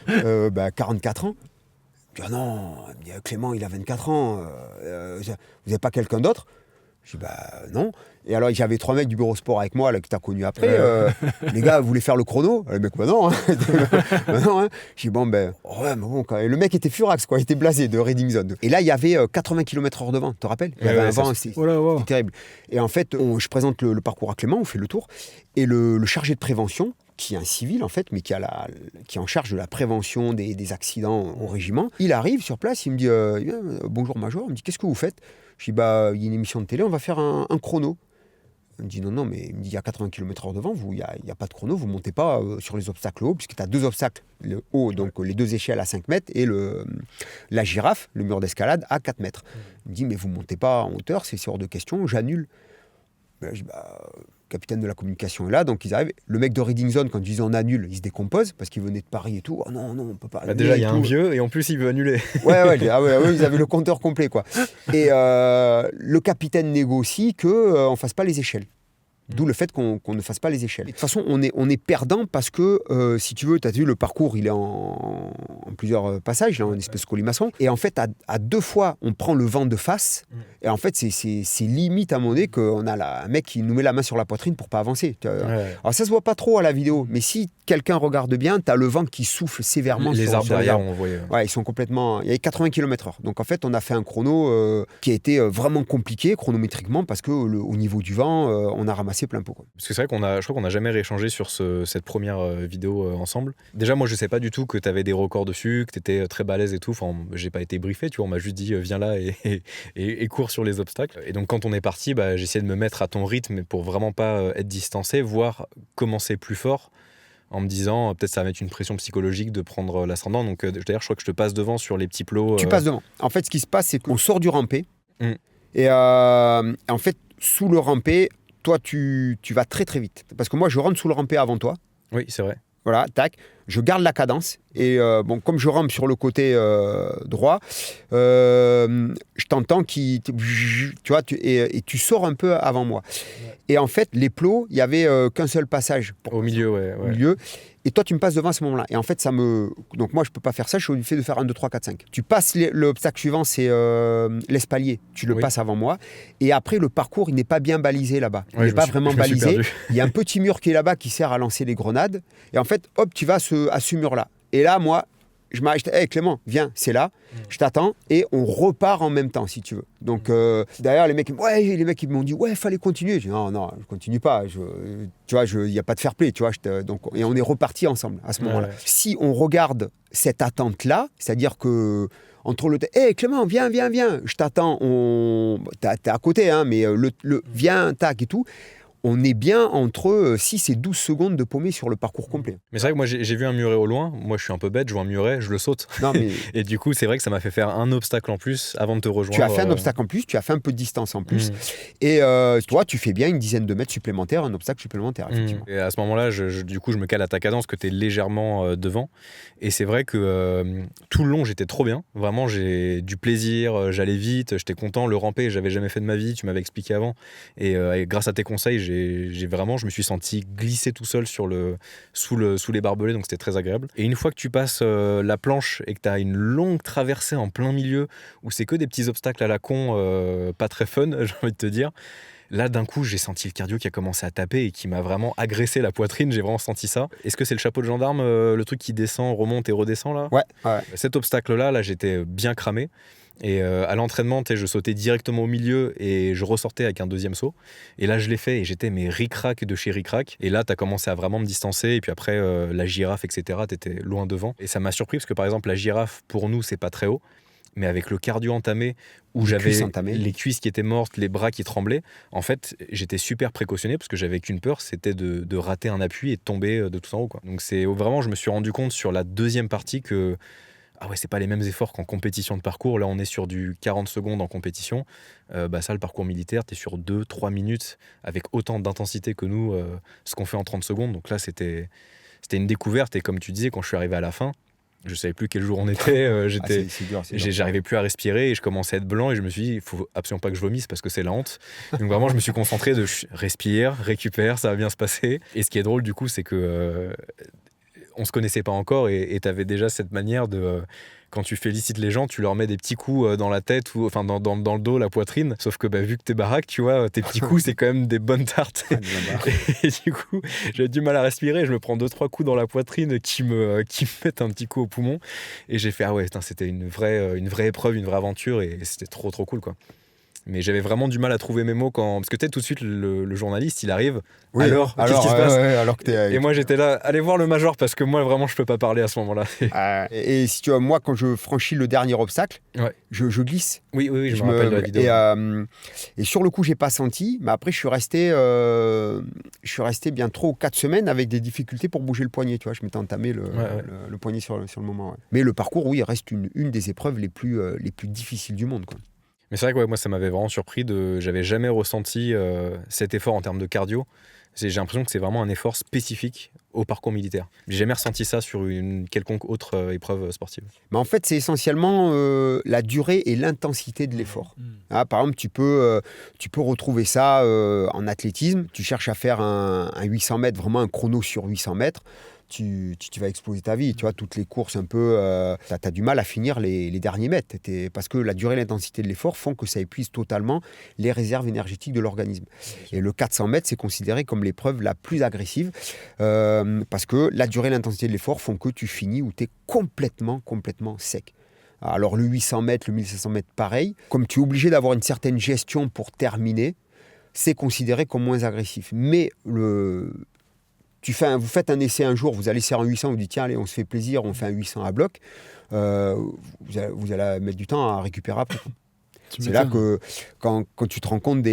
44 ans. Je dis non, il me dit, Clément il a 24 ans. Vous n'avez pas quelqu'un d'autre? Je dis non. Et alors j'avais 3 mecs du bureau sport avec moi là, que tu as connu après. Les gars voulaient faire le chrono. Le mec non. Non, hein. Je dis quand même. Le mec était furax, quoi. Il était blasé de Reading Zone. Et là il y avait 80 km/h de vent, tu te rappelles? Il y avait un vent, c'était terrible. Et en fait je présente le parcours à Clément, on fait le tour. Et le chargé de prévention, qui est un civil en fait, mais qui est en charge de la prévention des accidents au régiment, il arrive sur place, il me dit bonjour major, il me dit qu'est-ce que vous faites? Je dis il y a une émission de télé, on va faire un chrono. Il me dit non, mais il me dit il y a 80 km/h devant vous, il n'y a pas de chrono, vous ne montez pas sur les obstacles hauts, puisque tu as 2 obstacles, le haut, donc les 2 échelles à 5 mètres, et la girafe, le mur d'escalade, à 4 mètres. Il me dit mais vous ne montez pas en hauteur, c'est hors de question, j'annule. Je dis capitaine de la communication est là, donc ils arrivent. Le mec de Reading Zone, quand ils disent on annule, il se décompose parce qu'il venait de Paris et tout. Oh non, on peut pas. Déjà, il y a un vieux et en plus, il veut annuler. Ouais, ils avaient le compteur complet, quoi. Et le capitaine négocie qu'on ne fasse pas les échelles. D'où le fait qu'on ne fasse pas les échelles. De toute façon, on est perdant parce que, si tu veux, tu as vu, le parcours, il est en plusieurs passages, là, en espèce de colimaçon. Et en fait, à 2 fois, on prend le vent de face. Et en fait, c'est limite à un moment donné qu'on a un mec qui nous met la main sur la poitrine pour pas avancer. Alors ça se voit pas trop à la vidéo, mais si quelqu'un regarde bien, tu as le vent qui souffle sévèrement les sur arbres derrière, on voyait. Ouais, ils sont complètement... Il y avait 80 km/h. Donc en fait, on a fait un chrono qui a été vraiment compliqué chronométriquement parce qu'au niveau du vent, on a ramassé plein pot, quoi. Parce que c'est vrai je crois qu'on n'a jamais rééchangé sur cette première vidéo ensemble. Déjà, moi, je sais pas du tout que tu avais des records dessus, que tu étais très balèze et tout. Enfin, j'ai pas été briefé, tu vois. On m'a juste dit, viens là et cours sur les obstacles. Et donc, quand on est parti, j'ai essayé de me mettre à ton rythme pour vraiment pas être distancé, voire commencer plus fort, en me disant, peut-être ça va mettre une pression psychologique de prendre l'ascendant. Donc, d'ailleurs, je crois que je te passe devant sur les petits plots. Tu passes devant. En fait, ce qui se passe, c'est qu'on sort du rampé. Et en fait, sous le rampé, toi, tu vas très très vite. Parce que moi, je rentre sous le rampé avant toi. Oui, c'est vrai. Voilà, tac. Je garde la cadence. Et comme je rampe sur le côté droit, je t'entends tu vois, et tu sors un peu avant moi. Ouais. Et en fait, les plots, il n'y avait qu'un seul passage. Au milieu, ouais. Au milieu. Et toi, tu me passes devant à ce moment-là. Et en fait, donc moi, je ne peux pas faire ça. Je suis obligé de faire 1, 2, 3, 4, 5. Tu passes l'obstacle suivant, c'est l'espalier. Tu le passes avant moi. Et après, le parcours, il n'est pas bien balisé là-bas. Il n'est pas vraiment balisé. Il y a un petit mur qui est là-bas qui sert à lancer les grenades. Et en fait, hop, tu vas à ce mur-là. Et là, moi, je m'arrête. Hey, Clément, viens, c'est là. Je t'attends. Et on repart en même temps, si tu veux. Donc, derrière, les mecs ils m'ont dit, ouais, il fallait continuer. Je dis, non, je ne continue pas. Tu vois, il n'y a pas de fair play. Tu vois, et on est reparti ensemble à ce moment-là. Ouais. Si on regarde cette attente-là, c'est-à-dire que entre hey, Clément, viens, je t'attends. T'es à côté, hein, mais viens, tac et tout. On est bien entre 6 et 12 secondes de paumé sur le parcours complet. Mais c'est vrai que moi, j'ai vu un muret au loin. Moi, je suis un peu bête, je vois un muret, je le saute. Non, mais... Et du coup, c'est vrai que ça m'a fait faire un obstacle en plus avant de te rejoindre. Tu as fait un obstacle en plus, tu as fait un peu de distance en plus. Et toi, tu fais bien une dizaine de mètres supplémentaires, un obstacle supplémentaire, effectivement. Et à ce moment-là, du coup, je me cale à ta cadence, que tu es légèrement devant. Et c'est vrai que tout le long, j'étais trop bien. Vraiment, j'ai du plaisir, j'allais vite, j'étais content. Le rampé, j'avais jamais fait de ma vie, tu m'avais expliqué avant. Et grâce à tes conseils, je me suis senti glisser tout seul sous les barbelés, donc c'était très agréable. Et une fois que tu passes la planche et que tu as une longue traversée en plein milieu, où c'est que des petits obstacles à la con, pas très fun, j'ai envie de te dire, là, d'un coup, j'ai senti le cardio qui a commencé à taper et qui m'a vraiment agressé la poitrine. J'ai vraiment senti ça. Est-ce que c'est le chapeau de gendarme, le truc qui descend, remonte et redescend là ? Ouais. Cet obstacle-là, j'étais bien cramé. Et à l'entraînement, je sautais directement au milieu et je ressortais avec un deuxième saut. Et là, je l'ai fait et j'étais ric-rac de chez ric-rac. Et là, tu as commencé à vraiment me distancer. Et puis après, la girafe, etc., tu étais loin devant. Et ça m'a surpris parce que, par exemple, la girafe, pour nous, c'est pas très haut. Mais avec le cardio entamé, où j'avais les cuisses qui étaient mortes, les bras qui tremblaient, en fait, j'étais super précautionné parce que j'avais qu'une peur, c'était de rater un appui et de tomber de tout en haut, quoi. Donc c'est vraiment, je me suis rendu compte sur la deuxième partie que c'est pas les mêmes efforts qu'en compétition de parcours. Là, on est sur du 40 secondes en compétition. Ça, le parcours militaire, t'es sur 2-3 minutes avec autant d'intensité que nous, ce qu'on fait en 30 secondes. Donc là, c'était une découverte. Et comme tu disais, quand je suis arrivé à la fin, je savais plus quel jour on était. J'arrivais plus à respirer et je commençais à être blanc. Et je me suis dit, il faut absolument pas que je vomisse parce que c'est la honte. Donc vraiment, je me suis concentré de respire, récupère, ça va bien se passer. Et ce qui est drôle, du coup, c'est que... on se connaissait pas encore et tu avais déjà cette manière de quand tu félicites les gens, tu leur mets des petits coups dans la tête ou enfin dans le dos, la poitrine. Sauf que vu que t'es baraque, tu vois, tes petits coups c'est quand même des bonnes tartes. Et du coup, j'ai du mal à respirer. Je me prends 2-3 coups dans la poitrine qui me mettent un petit coup au poumon. Et j'ai fait c'était une vraie épreuve, une vraie aventure et c'était trop cool, quoi. Mais j'avais vraiment du mal à trouver mes mots parce que tout de suite le journaliste il arrive. Oui, alors qu'est-ce qui se passe alors que t'es et moi j'étais là, allez voir le major parce que moi vraiment je peux pas parler à ce moment-là. Et si tu vois, moi quand je franchis le dernier obstacle, je glisse. Oui, je me rappelle de la vidéo. Et sur le coup j'ai pas senti, mais après je suis resté bien 3 ou 4 semaines avec des difficultés pour bouger le poignet. Tu vois, je m'étais entamé le poignet sur le moment. Ouais. Mais le parcours, oui, reste une des épreuves les plus difficiles du monde, quoi. Mais c'est vrai que moi, ça m'avait vraiment surpris. J'avais jamais ressenti cet effort en termes de cardio. J'ai l'impression que c'est vraiment un effort spécifique au parcours militaire. J'ai jamais ressenti ça sur une quelconque autre épreuve sportive. Mais en fait, c'est essentiellement la durée et l'intensité de l'effort. Par exemple, tu peux retrouver ça en athlétisme. Tu cherches à faire un 800 mètres, vraiment un chrono sur 800 mètres. Tu vas exploser ta vie. Tu vois, toutes les courses un peu, tu as du mal à finir les derniers mètres. Parce que la durée et l'intensité de l'effort font que ça épuise totalement les réserves énergétiques de l'organisme. Et le 400 mètres, c'est considéré comme l'épreuve la plus agressive parce que la durée et l'intensité de l'effort font que tu finis où tu es complètement sec. Alors le 800 mètres, le 1500 mètres, pareil. Comme tu es obligé d'avoir une certaine gestion pour terminer, c'est considéré comme moins agressif. Mais vous faites un essai un jour, vous allez faire un 800, vous dites tiens allez on se fait plaisir, on fait un 800 à bloc, vous allez mettre du temps à récupérer après. C'est là que quand tu te rends compte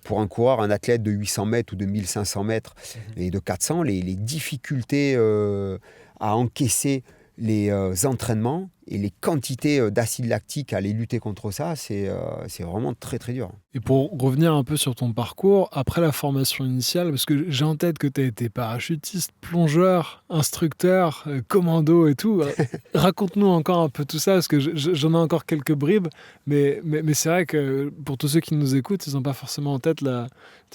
pour un coureur, un athlète de 800 mètres ou de 1500 mètres et de 400, les difficultés à encaisser les entraînements et les quantités d'acide lactique à aller lutter contre ça, c'est vraiment très très dur. Et pour revenir un peu sur ton parcours, après la formation initiale, parce que j'ai en tête que tu as été parachutiste, plongeur, instructeur, commando et tout. Raconte-nous encore un peu tout ça, parce que j'en ai encore quelques bribes, mais c'est vrai que pour tous ceux qui nous écoutent, ils n'ont pas forcément en tête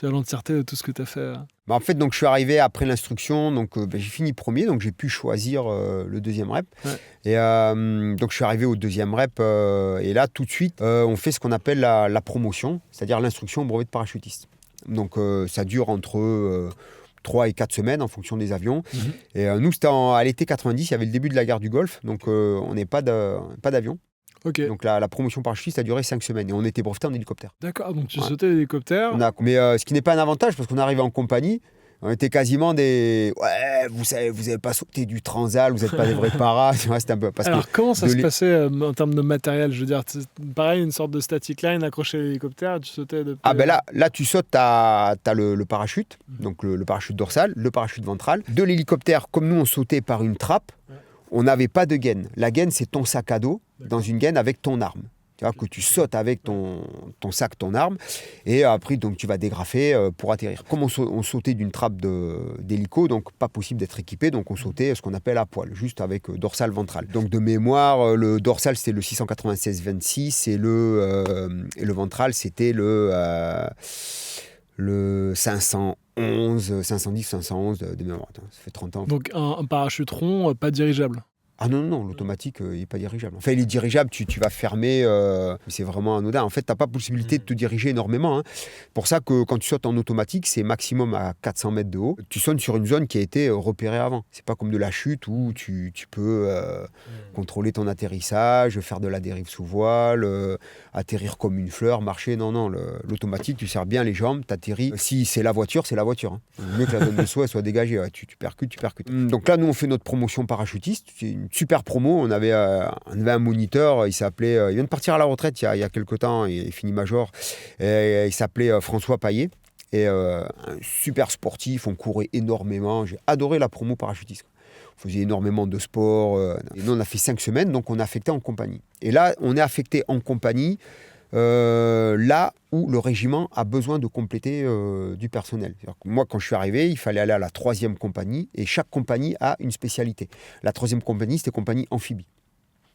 l'entièreté de tout ce que tu as fait. En fait, donc, je suis arrivé après l'instruction, donc j'ai fini premier, donc j'ai pu choisir le deuxième rep. Ouais. Et donc je suis arrivé au deuxième rep, et là tout de suite, on fait ce qu'on appelle la promotion, c'est-à-dire l'instruction au brevet de parachutiste. Donc ça dure entre 3 et 4 semaines en fonction des avions. Et nous, c'était à l'été 90, il y avait le début de la guerre du Golfe, donc on n'est pas d'avion. Okay. Donc la promotion parachutiste a duré 5 semaines et on était breveté en hélicoptère. D'accord, donc tu sautais l'hélicoptère. Mais ce qui n'est pas un avantage parce qu'on arrivait en compagnie. On était quasiment des... Ouais, vous n'avez pas sauté du transal, vous n'êtes pas des vrais paras. C'était un peu... Alors, comment ça se passait en termes de matériel? Je veux dire, pareil, une sorte de static line accroché à l'hélicoptère, tu sautais depuis... Ah ben là tu sautes, t'as le parachute, donc le parachute dorsal, le parachute ventral. De l'hélicoptère, comme nous, on sautait par une trappe, on n'avait pas de gaine. La gaine, c'est ton sac à dos, dans une gaine avec ton arme. Tu vois, que tu sautes avec ton sac, ton arme, et après donc, tu vas dégrafer pour atterrir. Comme on sautait d'une trappe d'hélico, donc pas possible d'être équipé, donc on sautait ce qu'on appelle à poil, juste avec dorsal ventral. Donc de mémoire, le dorsal c'était le 696-26 et le ventral c'était le 511, 510, 511 de mémoire. Ça fait 30 ans. Donc un parachute rond, pas dirigeable? Ah non, l'automatique, il n'est pas dirigeable. Enfin, il est dirigeable, tu vas fermer, c'est vraiment anodin. En fait, tu n'as pas possibilité de te diriger énormément. Pour ça que quand tu sautes en automatique, c'est maximum à 400 mètres de haut. Tu sautes sur une zone qui a été repérée avant. C'est pas comme de la chute où tu peux contrôler ton atterrissage, faire de la dérive sous voile, atterrir comme une fleur, marcher. Non, l'automatique, tu serres bien les jambes, tu atterris. Si c'est la voiture, c'est la voiture. Mieux que la zone de saut elle soit dégagée. Ouais, tu percutes. Donc là, nous, on fait notre promotion parachutiste. C'est une super promo. On avait un moniteur, il vient de partir à la retraite il y a quelques temps, il est fini major, et il s'appelait François Paillet, et un super sportif, on courait énormément, j'ai adoré la promo parachutiste. On faisait énormément de sport, et nous on a fait 5 semaines, donc on est affecté en compagnie. Et là, on est affecté en compagnie là où le régiment a besoin de compléter du personnel. Moi, quand je suis arrivé, il fallait aller à la 3e compagnie, et chaque compagnie a une spécialité. La 3e compagnie, c'était compagnie amphibie.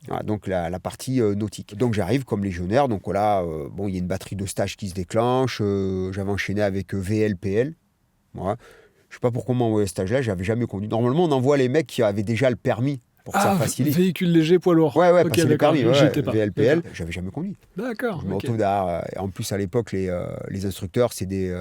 Voilà, donc la partie nautique. Donc j'arrive comme légionnaire, donc voilà, il y a une batterie de stages qui se déclenche, j'avais enchaîné avec VLPL. Voilà. Je ne sais pas pourquoi on m'a envoyé ce stage-là, j'avais jamais conduit. Normalement, on envoie les mecs qui avaient déjà le permis. Pour que ça facilite. Véhicule léger, poids lourd. Ouais, okay, passer le permis, VLPL, j'avais jamais conduit. D'accord. Je me retrouve en plus, à l'époque, les instructeurs, c'est des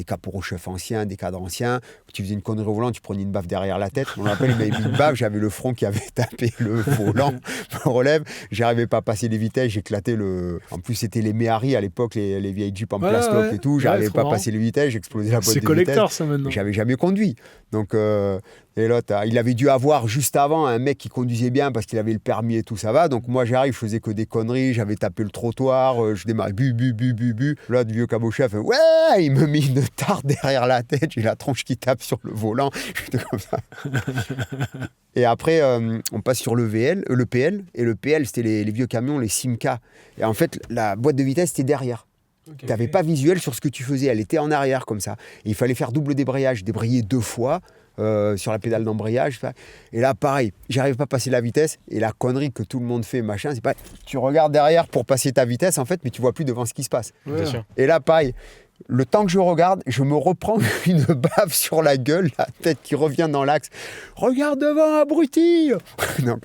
caporaux-chefs anciens, des cadres anciens. Tu faisais une connerie au volant, tu prenais une baffe derrière la tête. On l'appelle, il m'avait mis une baffe, j'avais le front qui avait tapé le volant, me relève. J'arrivais pas à passer les vitesses, j'éclatais le... En plus, c'était les Méhari à l'époque, les vieilles Jeeps en plastoc et tout. J'arrivais pas à passer les vitesses, j'explosais la boîte de vitesses. C'est collector, ça, maintenant. J'avais jamais conduit. Donc... et l'autre, il avait dû avoir juste avant un mec qui qui conduisait bien parce qu'il avait le permis et tout, ça va. Donc moi j'arrive, je faisais que des conneries, j'avais tapé le trottoir, je démarrais bu. Là, le vieux cabochon fait ouais, il me met une tarte derrière la tête, j'ai la tronche qui tape sur le volant, j'étais comme ça. Et après, on passe sur le PL, et le PL, c'était les vieux camions, les Simca. Et en fait, la boîte de vitesse était derrière. Tu n'avais pas visuel sur ce que tu faisais, elle était en arrière comme ça. Et il fallait faire double débrayage, débrayer 2 fois sur la pédale d'embrayage. Et là, pareil, j'arrive pas à passer la vitesse. Et la connerie que tout le monde fait, machin, c'est pas. Tu regardes derrière pour passer ta vitesse, en fait, mais tu vois plus devant ce qui se passe. Bien sûr. Et là, pareil. Le temps que je regarde, je me reprends une baffe sur la gueule, la tête qui revient dans l'axe. Regarde devant, abruti. Donc,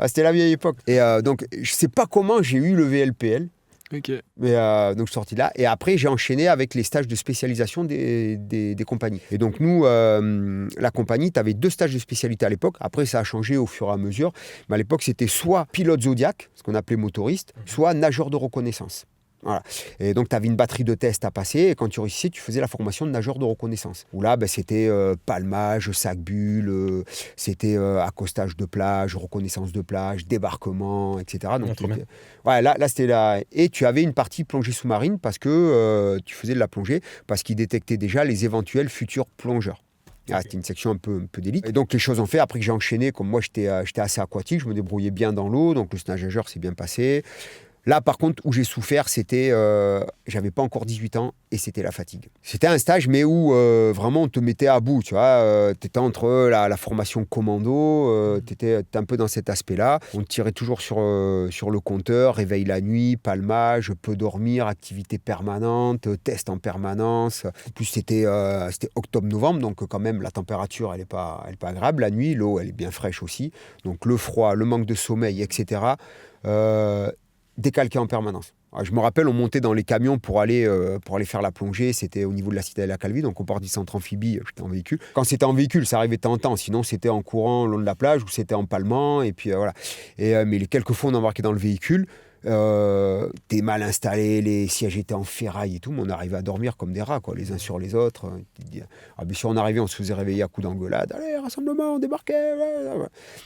c'était la vieille époque. Et donc, je sais pas comment j'ai eu le VLPL. Ok. Mais donc je suis sorti de là. Et après, j'ai enchaîné avec les stages de spécialisation des compagnies. Et donc nous, la compagnie, tu avais 2 stages de spécialité à l'époque. Après, ça a changé au fur et à mesure. Mais à l'époque, c'était soit pilote Zodiac, ce qu'on appelait motoriste, soit nageur de reconnaissance. Voilà. Et donc, tu avais une batterie de tests à passer. Et quand tu réussissais, tu faisais la formation de nageur de reconnaissance. Où là, c'était palmage, sac-bulle, c'était accostage de plage, reconnaissance de plage, débarquement, etc. Donc, ouais, là, c'était là. Et tu avais une partie plongée sous-marine parce que tu faisais de la plongée, parce qu'ils détectaient déjà les éventuels futurs plongeurs. Ah, c'était une section un peu d'élite. Et donc, les choses ont fait. Après que j'ai enchaîné, comme moi, j'étais assez aquatique, je me débrouillais bien dans l'eau. Donc, le stage nageur s'est bien passé. Là, par contre, où j'ai souffert, c'était... j'avais pas encore 18 ans et c'était la fatigue. C'était un stage, mais où vraiment on te mettait à bout, tu vois. Tu étais entre la formation commando, tu étais un peu dans cet aspect-là. On te tirait toujours sur le compteur, réveil la nuit, palmage, peu dormir, activité permanente, test en permanence. En plus, c'était octobre-novembre, donc quand même, la température, elle est pas agréable. La nuit, l'eau, elle est bien fraîche aussi. Donc le froid, le manque de sommeil, etc., décalqué en permanence. Alors, je me rappelle, on montait dans les camions pour aller faire la plongée. C'était au niveau de la citadelle à Calvi, donc on part du centre amphibie, j'étais en véhicule. Quand c'était en véhicule, ça arrivait de temps en temps. Sinon, c'était en courant le long de la plage ou c'était en palmant. Et puis voilà. Mais les quelques fois on embarquait dans le véhicule, t'es mal installé, les sièges étaient en ferraille et tout, mais on arrivait à dormir comme des rats, quoi, les uns sur les autres. Bien sûr, on arrivait, on se faisait réveiller à coups d'engueulade. Allez, rassemblement, on débarquait.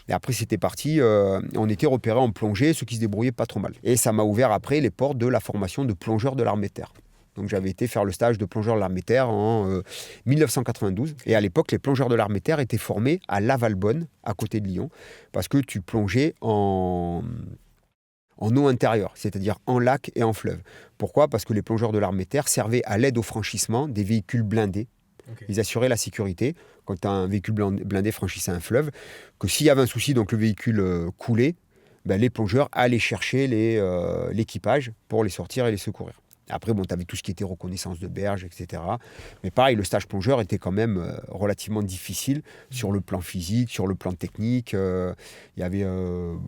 Et après, c'était parti. On était repérés en plongée, ceux qui se débrouillaient pas trop mal. Et ça m'a ouvert après les portes de la formation de plongeur de l'armée de terre. Donc j'avais été faire le stage de plongeur de l'armée de terre en 1992. Et à l'époque, les plongeurs de l'armée de terre étaient formés à Lavalbonne, à côté de Lyon, parce que tu plongeais en eau intérieure, c'est-à-dire en lac et en fleuve. Pourquoi ? Parce que les plongeurs de l'armée de terre servaient à l'aide au franchissement des véhicules blindés. Okay. Ils assuraient la sécurité quand un véhicule blindé franchissait un fleuve, que s'il y avait un souci, donc le véhicule coulait, les plongeurs allaient chercher l'équipage pour les sortir et les secourir. Après, tu avais tout ce qui était reconnaissance de berge, etc. Mais pareil, le stage plongeur était quand même relativement difficile sur le plan physique, sur le plan technique. Il y avait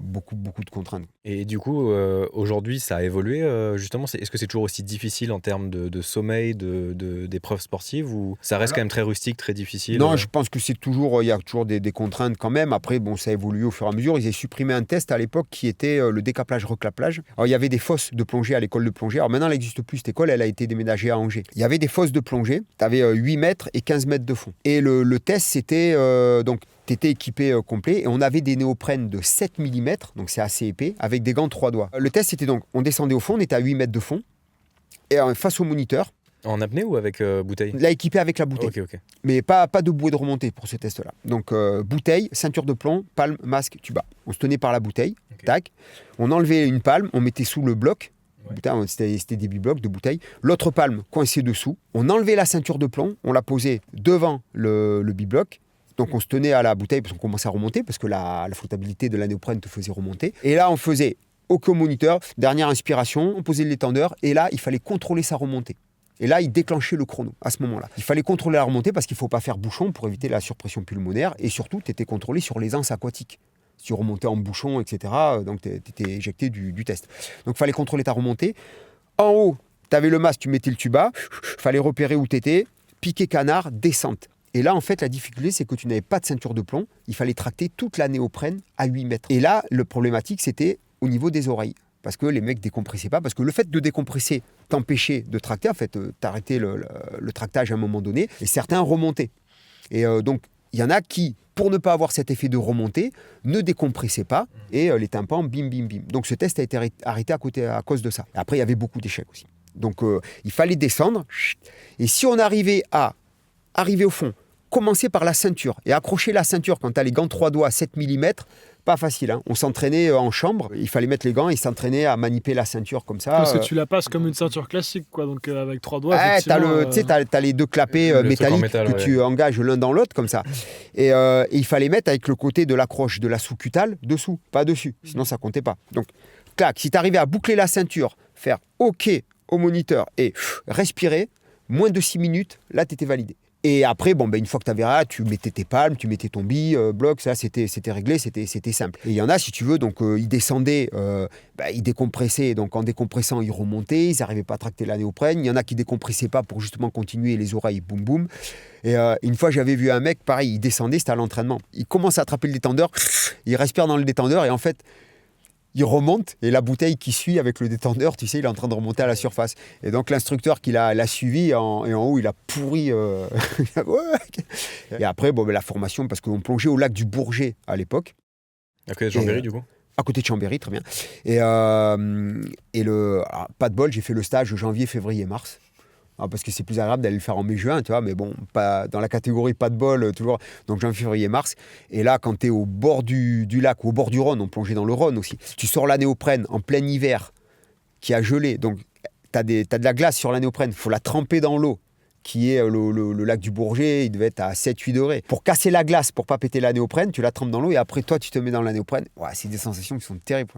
beaucoup de contraintes. Et du coup, aujourd'hui, ça a évolué, justement. Est-ce que c'est toujours aussi difficile en termes de sommeil, d'épreuves sportives, ou ça reste quand même très rustique, très difficile? Non, je pense que il y a toujours des contraintes quand même. Après, ça évolue au fur et à mesure. Ils ont supprimé un test à l'époque qui était le décaplage-reclaplage. Alors, il y avait des fosses de plongée à l'école de plongée. Alors maintenant, elle n'existe plus, cette école, elle a été déménagée à Angers. Il y avait des fosses de plongée. Tu avais 8 mètres et 15 mètres de fond. Et le test, c'était... donc, tu étais équipé complet et on avait des néoprènes de 7 mm, donc c'est assez épais, avec des gants de 3 doigts. Le test, c'était donc, on descendait au fond, on était à 8 mètres de fond, et face au moniteur. En apnée ou avec bouteille ? Là, équipé avec la bouteille. Okay. Mais pas de bouée de remontée pour ce test-là. Donc, bouteille, ceinture de plomb, palme, masque, tuba. On se tenait par la bouteille, tac. On enlevait une palme, on mettait sous le bloc. Ouais. C'était des blocs de bouteille. L'autre palme coincée dessous. On enlevait la ceinture de plomb, on la posait devant le bibloc. Donc on se tenait à la bouteille parce qu'on commençait à remonter, parce que la flottabilité de la néoprène te faisait remonter. Et là, on faisait aucun moniteur, dernière inspiration, on posait l'étendeur, et là, il fallait contrôler sa remontée. Et là, il déclenchait le chrono à ce moment-là. Il fallait contrôler la remontée parce qu'il ne faut pas faire bouchon pour éviter la surpression pulmonaire, et surtout, tu étais contrôlé sur les anses aquatiques. Si tu remontais en bouchon, etc., donc tu étais éjecté du test. Donc il fallait contrôler ta remontée. En haut, tu avais le masque, tu mettais le tuba, il fallait repérer où tu étais, piqué canard, descente. Et là, en fait, la difficulté, c'est que tu n'avais pas de ceinture de plomb. Il fallait tracter toute la néoprène à 8 mètres. Et là, le problématique, c'était au niveau des oreilles. Parce que les mecs décompressaient pas. Parce que le fait de décompresser t'empêchait de tracter. En fait, t'arrêtais le tractage à un moment donné. Et certains remontaient. Et donc, il y en a qui, pour ne pas avoir cet effet de remontée, ne décompressaient pas et les tympans, bim, bim, bim. Donc ce test a été arrêté à cause de ça. Après, il y avait beaucoup d'échecs aussi. Donc il fallait descendre. Et si on arrivait à arriver au fond, commencer par la ceinture et accrocher la ceinture quand tu as les gants 3 doigts à 7 mm, pas facile. Hein. On s'entraînait en chambre, il fallait mettre les gants et s'entraîner à manipuler la ceinture comme ça. Parce que tu la passes comme une ceinture classique, quoi. Donc avec 3 doigts. Ouais, t'as les 2 clapets métalliques métal, que tu engages l'un dans l'autre comme ça. Et il fallait mettre avec le côté de l'accroche de la sous-cutale dessous, pas dessus. Sinon ça comptait pas. Donc, clac, si tu arrivais à boucler la ceinture, faire OK au moniteur et respirer, moins de 6 minutes, là tu étais validé. Et après, une fois que tu avais là, tu mettais tes palmes, tu mettais ton bille, bloc, ça c'était réglé, c'était simple. Et il y en a, si tu veux, donc ils descendaient, ils décompressaient, donc en décompressant, ils remontaient, ils n'arrivaient pas à tracter la néoprène. Il y en a qui décompressaient pas pour justement continuer les oreilles, boum boum. Et une fois, j'avais vu un mec, pareil, il descendait, c'était à l'entraînement. Il commence à attraper le détendeur, il respire dans le détendeur et en fait, il remonte et la bouteille qui suit avec le détendeur, tu sais, il est en train de remonter à la surface. Et donc l'instructeur qui l'a suivi, et en haut, il a pourri. Et après, la formation, parce qu'on plongeait au lac du Bourget à l'époque. À côté de Chambéry, du coup. À côté de Chambéry, très bien. Alors, pas de bol, j'ai fait le stage janvier, février, mars. Parce que c'est plus agréable d'aller le faire en mai-juin, tu vois, mais bon, pas, dans la catégorie pas de bol, toujours. Donc janvier, février, mars. Et là, quand tu es au bord du lac ou au bord du Rhône, on plongeait dans le Rhône aussi, tu sors la néoprène en plein hiver, qui a gelé, donc tu as de la glace sur la néoprène, il faut la tremper dans l'eau, qui est le lac du Bourget, il devait être à 7-8 degrés. Pour casser la glace, pour pas péter la néoprène, tu la trempes dans l'eau et après toi, tu te mets dans la néoprène. Ouais, c'est des sensations qui sont terribles.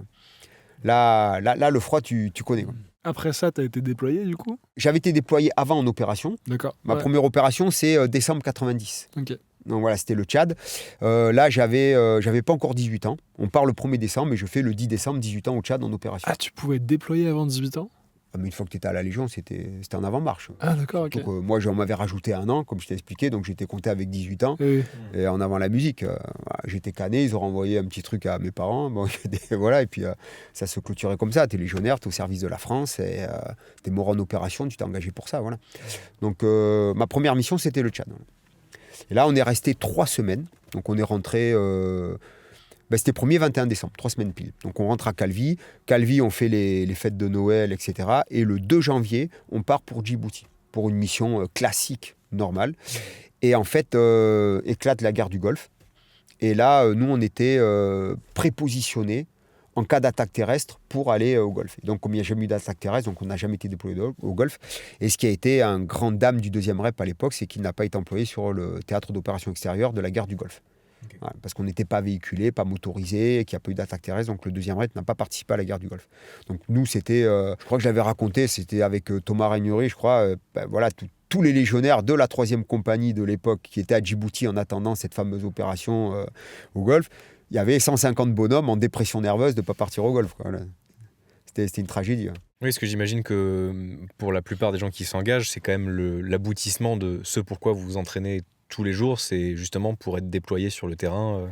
Là, le froid, tu connais, quoi. Après ça, tu as été déployé du coup ? J'avais été déployé avant en opération. D'accord. Ma première opération, c'est décembre 90. Ok. Donc voilà, c'était le Tchad. Là, j'avais pas encore 18 ans. On part le 1er décembre et je fais le 10 décembre 18 ans au Tchad en opération. Ah, tu pouvais être déployé avant 18 ans ? Mais une fois que tu étais à la Légion, c'était en avant-marche. Ah d'accord, ok. Donc moi, j'en m'avais rajouté 1 an, comme je t'ai expliqué, donc j'étais compté avec 18 ans. Oui. Et en avant la musique, j'étais cané, ils ont renvoyé un petit truc à mes parents. Bon, voilà, et puis ça se clôturait comme ça. T'es légionnaire, t'es au service de la France, et t'es mort en opération, tu t'es engagé pour ça. Voilà. Donc ma première mission, c'était le Tchad. Et là, on est resté 3 semaines. Donc on est rentré... c'était 1er 21 décembre, 3 semaines pile. Donc on rentre à Calvi. Calvi, on fait les fêtes de Noël, etc. Et le 2 janvier, on part pour Djibouti, pour une mission classique, normale. Et en fait, éclate la guerre du Golfe. Et là, nous, on était prépositionnés en cas d'attaque terrestre pour aller au Golfe. Et donc, comme il n'y a jamais eu d'attaque terrestre, donc on n'a jamais été déployé au Golfe. Et ce qui a été un grand dame du 2e REP à l'époque, c'est qu'il n'a pas été employé sur le théâtre d'opération extérieure de la guerre du Golfe. Okay. Voilà, parce qu'on n'était pas véhiculé, pas motorisé, qu'il n'y a pas eu d'attaque terrestre, donc le 2e REP n'a pas participé à la guerre du Golfe. Donc nous, c'était, je crois que je l'avais raconté, c'était avec Thomas Régnery, je crois, voilà, tous les légionnaires de la 3e compagnie de l'époque qui étaient à Djibouti en attendant cette fameuse opération au Golfe, il y avait 150 bonhommes en dépression nerveuse de ne pas partir au Golfe. Voilà. C'était une tragédie. Hein. Oui, parce que j'imagine que pour la plupart des gens qui s'engagent, c'est quand même l'aboutissement de ce pourquoi vous vous entraînez tous les jours, c'est justement pour être déployé sur le terrain.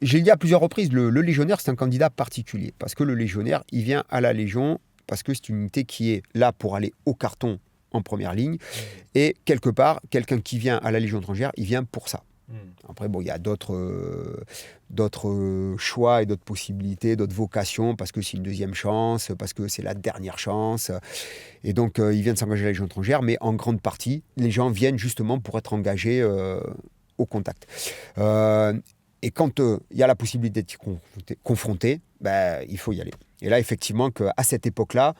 J'ai dit à plusieurs reprises, le légionnaire, c'est un candidat particulier. Parce que le légionnaire, il vient à la Légion, parce que c'est une unité qui est là pour aller au carton en première ligne. Et quelque part, quelqu'un qui vient à la Légion étrangère, il vient pour ça. Après, il y a d'autres choix et d'autres possibilités, d'autres vocations, parce que c'est une 2e chance, parce que c'est la dernière chance. Et donc, ils viennent s'engager à la Légion étrangère, mais en grande partie, les gens viennent justement pour être engagés au contact. Et quand il y a la possibilité d'être confronté, il faut y aller. Et là, effectivement, qu'à cette époque-là,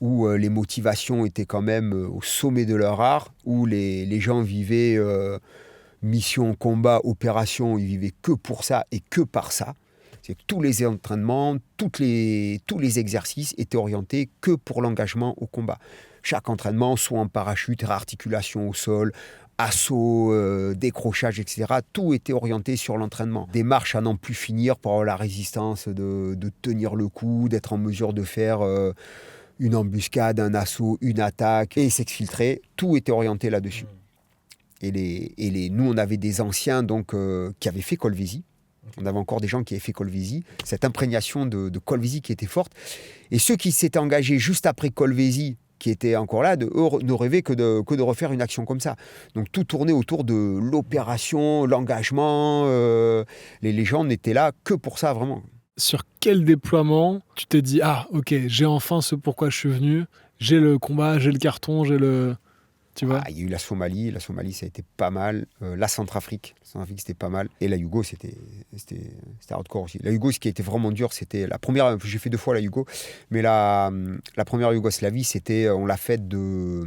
où les motivations étaient quand même au sommet de leur art, où les gens vivaient... mission, combat, opération, ils vivaient que pour ça et que par ça. C'est que tous les entraînements, tous les exercices étaient orientés que pour l'engagement au combat. Chaque entraînement, soit en parachute, réarticulation au sol, assaut, décrochage, etc. Tout était orienté sur l'entraînement. Des marches à n'en plus finir pour avoir la résistance de tenir le coup, d'être en mesure de faire une embuscade, un assaut, une attaque et s'exfiltrer. Tout était orienté là-dessus. Et nous, on avait des anciens donc, qui avaient fait Colvézi. On avait encore des gens qui avaient fait Colvézi. Cette imprégnation de Colvézi qui était forte. Et ceux qui s'étaient engagés juste après Colvézi, qui étaient encore là, eux ne rêvaient que de refaire une action comme ça. Donc tout tournait autour de l'opération, l'engagement. Les gens n'étaient là que pour ça, vraiment. Sur quel déploiement tu t'es dit « Ah, ok, j'ai enfin ce pourquoi je suis venu, j'ai le combat, j'ai le carton, j'ai le... » Tu vois ? Il y a eu la Somalie, ça a été pas mal. La Centrafrique, c'était pas mal. Et la Yougo, c'était hardcore aussi. La Yougo, ce qui a été vraiment dur, c'était la première. J'ai fait 2 fois la Yougo, mais la première Yougoslavie, on l'a faite de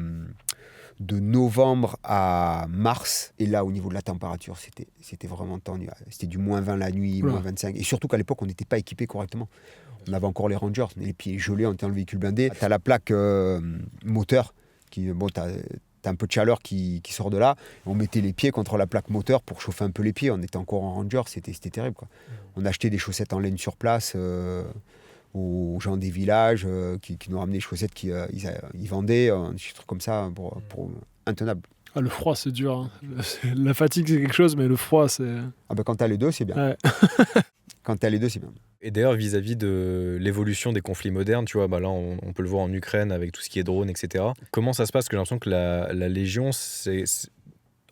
novembre à mars. Et là, au niveau de la température, c'était vraiment tendu. C'était du -20 la nuit, Oula. -25. Et surtout qu'à l'époque, on n'était pas équipé correctement. On avait encore les Rangers, les pieds gelés, on était dans le véhicule blindé. Tu as la plaque moteur qui, t'as un peu de chaleur qui sort de là. On mettait les pieds contre la plaque moteur pour chauffer un peu les pieds. On était encore en Ranger, c'était terrible, quoi. On achetait des chaussettes en laine sur place aux gens des villages qui nous ramenaient des chaussettes qu'ils vendaient, des trucs comme ça pour intenable. Ah, le froid, c'est dur. Hein. La fatigue, c'est quelque chose, mais le froid, c'est... Ah ben, quand t'as les deux, c'est bien. Ouais. Quand t'as les deux, c'est bien. Et d'ailleurs, vis-à-vis de l'évolution des conflits modernes, tu vois, là, on peut le voir en Ukraine avec tout ce qui est drone, etc. Comment ça se passe ? Parce que j'ai l'impression que la Légion,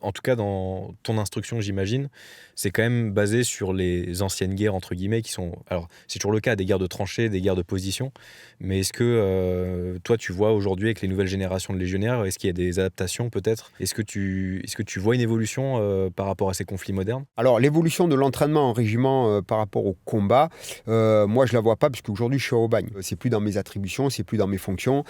en tout cas dans ton instruction, j'imagine, c'est quand même basé sur les anciennes guerres, entre guillemets, qui sont... Alors, c'est toujours le cas, des guerres de tranchées, des guerres de position, mais est-ce que toi, tu vois aujourd'hui, avec les nouvelles générations de légionnaires, est-ce qu'il y a des adaptations, peut-être ? Est-ce que tu vois une évolution par rapport à ces conflits modernes ? Alors, l'évolution de l'entraînement en régiment par rapport au combat, moi, je la vois pas, parce qu'aujourd'hui, je suis au bagne. C'est plus dans mes attributions, c'est plus dans mes fonctions,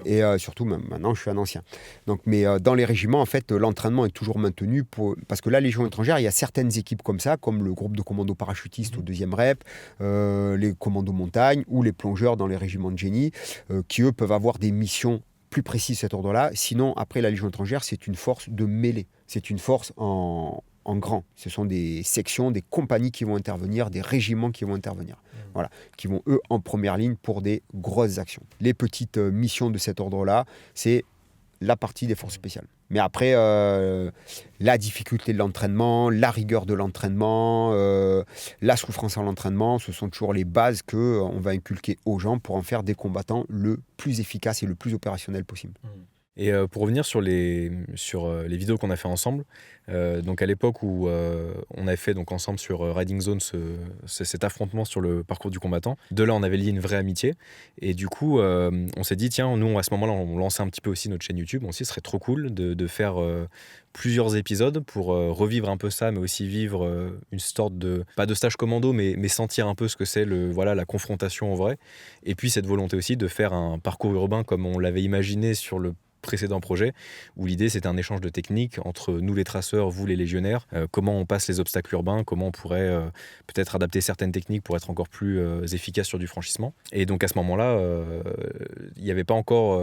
et surtout, maintenant, je suis un ancien. Donc, mais dans les régiments, en fait, l'entraînement est toujours maintenu, parce que la Légion étrangère, il y a certaines équipes comme ça, comme le groupe de commandos parachutistes au 2e rep, les commandos montagne ou les plongeurs dans les régiments de génie, qui eux peuvent avoir des missions plus précises de cet ordre-là. Sinon, après, la Légion étrangère, c'est une force de mêlée. C'est une force en grand. Ce sont des sections, des compagnies qui vont intervenir, des régiments qui vont intervenir. Voilà, qui vont, eux, en première ligne pour des grosses actions. Les petites missions de cet ordre-là, c'est la partie des forces spéciales. Mais après, la difficulté de l'entraînement, la rigueur de l'entraînement, la souffrance en l'entraînement, ce sont toujours les bases qu'on va inculquer aux gens pour en faire des combattants le plus efficaces et le plus opérationnels possible. Et pour revenir sur les vidéos qu'on a fait ensemble, donc à l'époque où on avait fait donc ensemble sur Riding Zone cet affrontement sur le parcours du combattant, de là on avait lié une vraie amitié, et du coup on s'est dit tiens, nous à ce moment-là on lançait un petit peu aussi notre chaîne YouTube, on s'est dit ce serait trop cool de faire plusieurs épisodes pour revivre un peu ça, mais aussi vivre une sorte de, pas de stage commando, mais sentir un peu ce que c'est la confrontation en vrai, et puis cette volonté aussi de faire un parcours urbain comme on l'avait imaginé sur le précédent projet, où l'idée c'était un échange de techniques entre nous les traceurs, vous les légionnaires, comment on passe les obstacles urbains, comment on pourrait peut-être adapter certaines techniques pour être encore plus efficace sur du franchissement. Et donc à ce moment-là, il n'y avait pas encore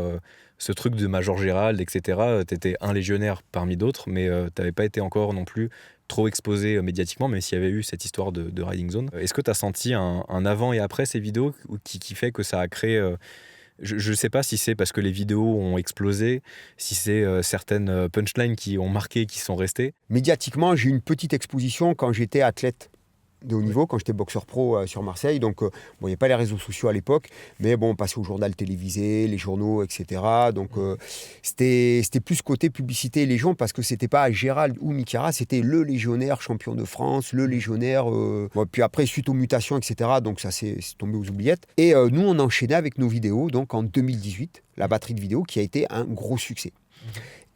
ce truc de Major Gérald, etc. T'étais un légionnaire parmi d'autres, mais t'avais pas été encore non plus trop exposé médiatiquement, même s'il y avait eu cette histoire de Riding Zone. Est-ce que tu as senti un avant et après ces vidéos qui fait que ça a créé... Je ne sais pas si c'est parce que les vidéos ont explosé, si c'est certaines punchlines qui ont marqué, qui sont restées. Médiatiquement, j'ai eu une petite exposition quand j'étais athlète de haut niveau, quand j'étais boxeur pro sur Marseille. Donc, il n'y avait pas les réseaux sociaux à l'époque, mais bon, on passait au journal télévisé, les journaux, etc. Donc, c'était plus côté publicité et légion, parce que c'était pas Gérald ou Mikara, c'était le légionnaire champion de France, le légionnaire. Puis après, suite aux mutations, etc. Donc, ça c'est tombé aux oubliettes. Et nous, on enchaînait avec nos vidéos. Donc, en 2018, la batterie de vidéos qui a été un gros succès.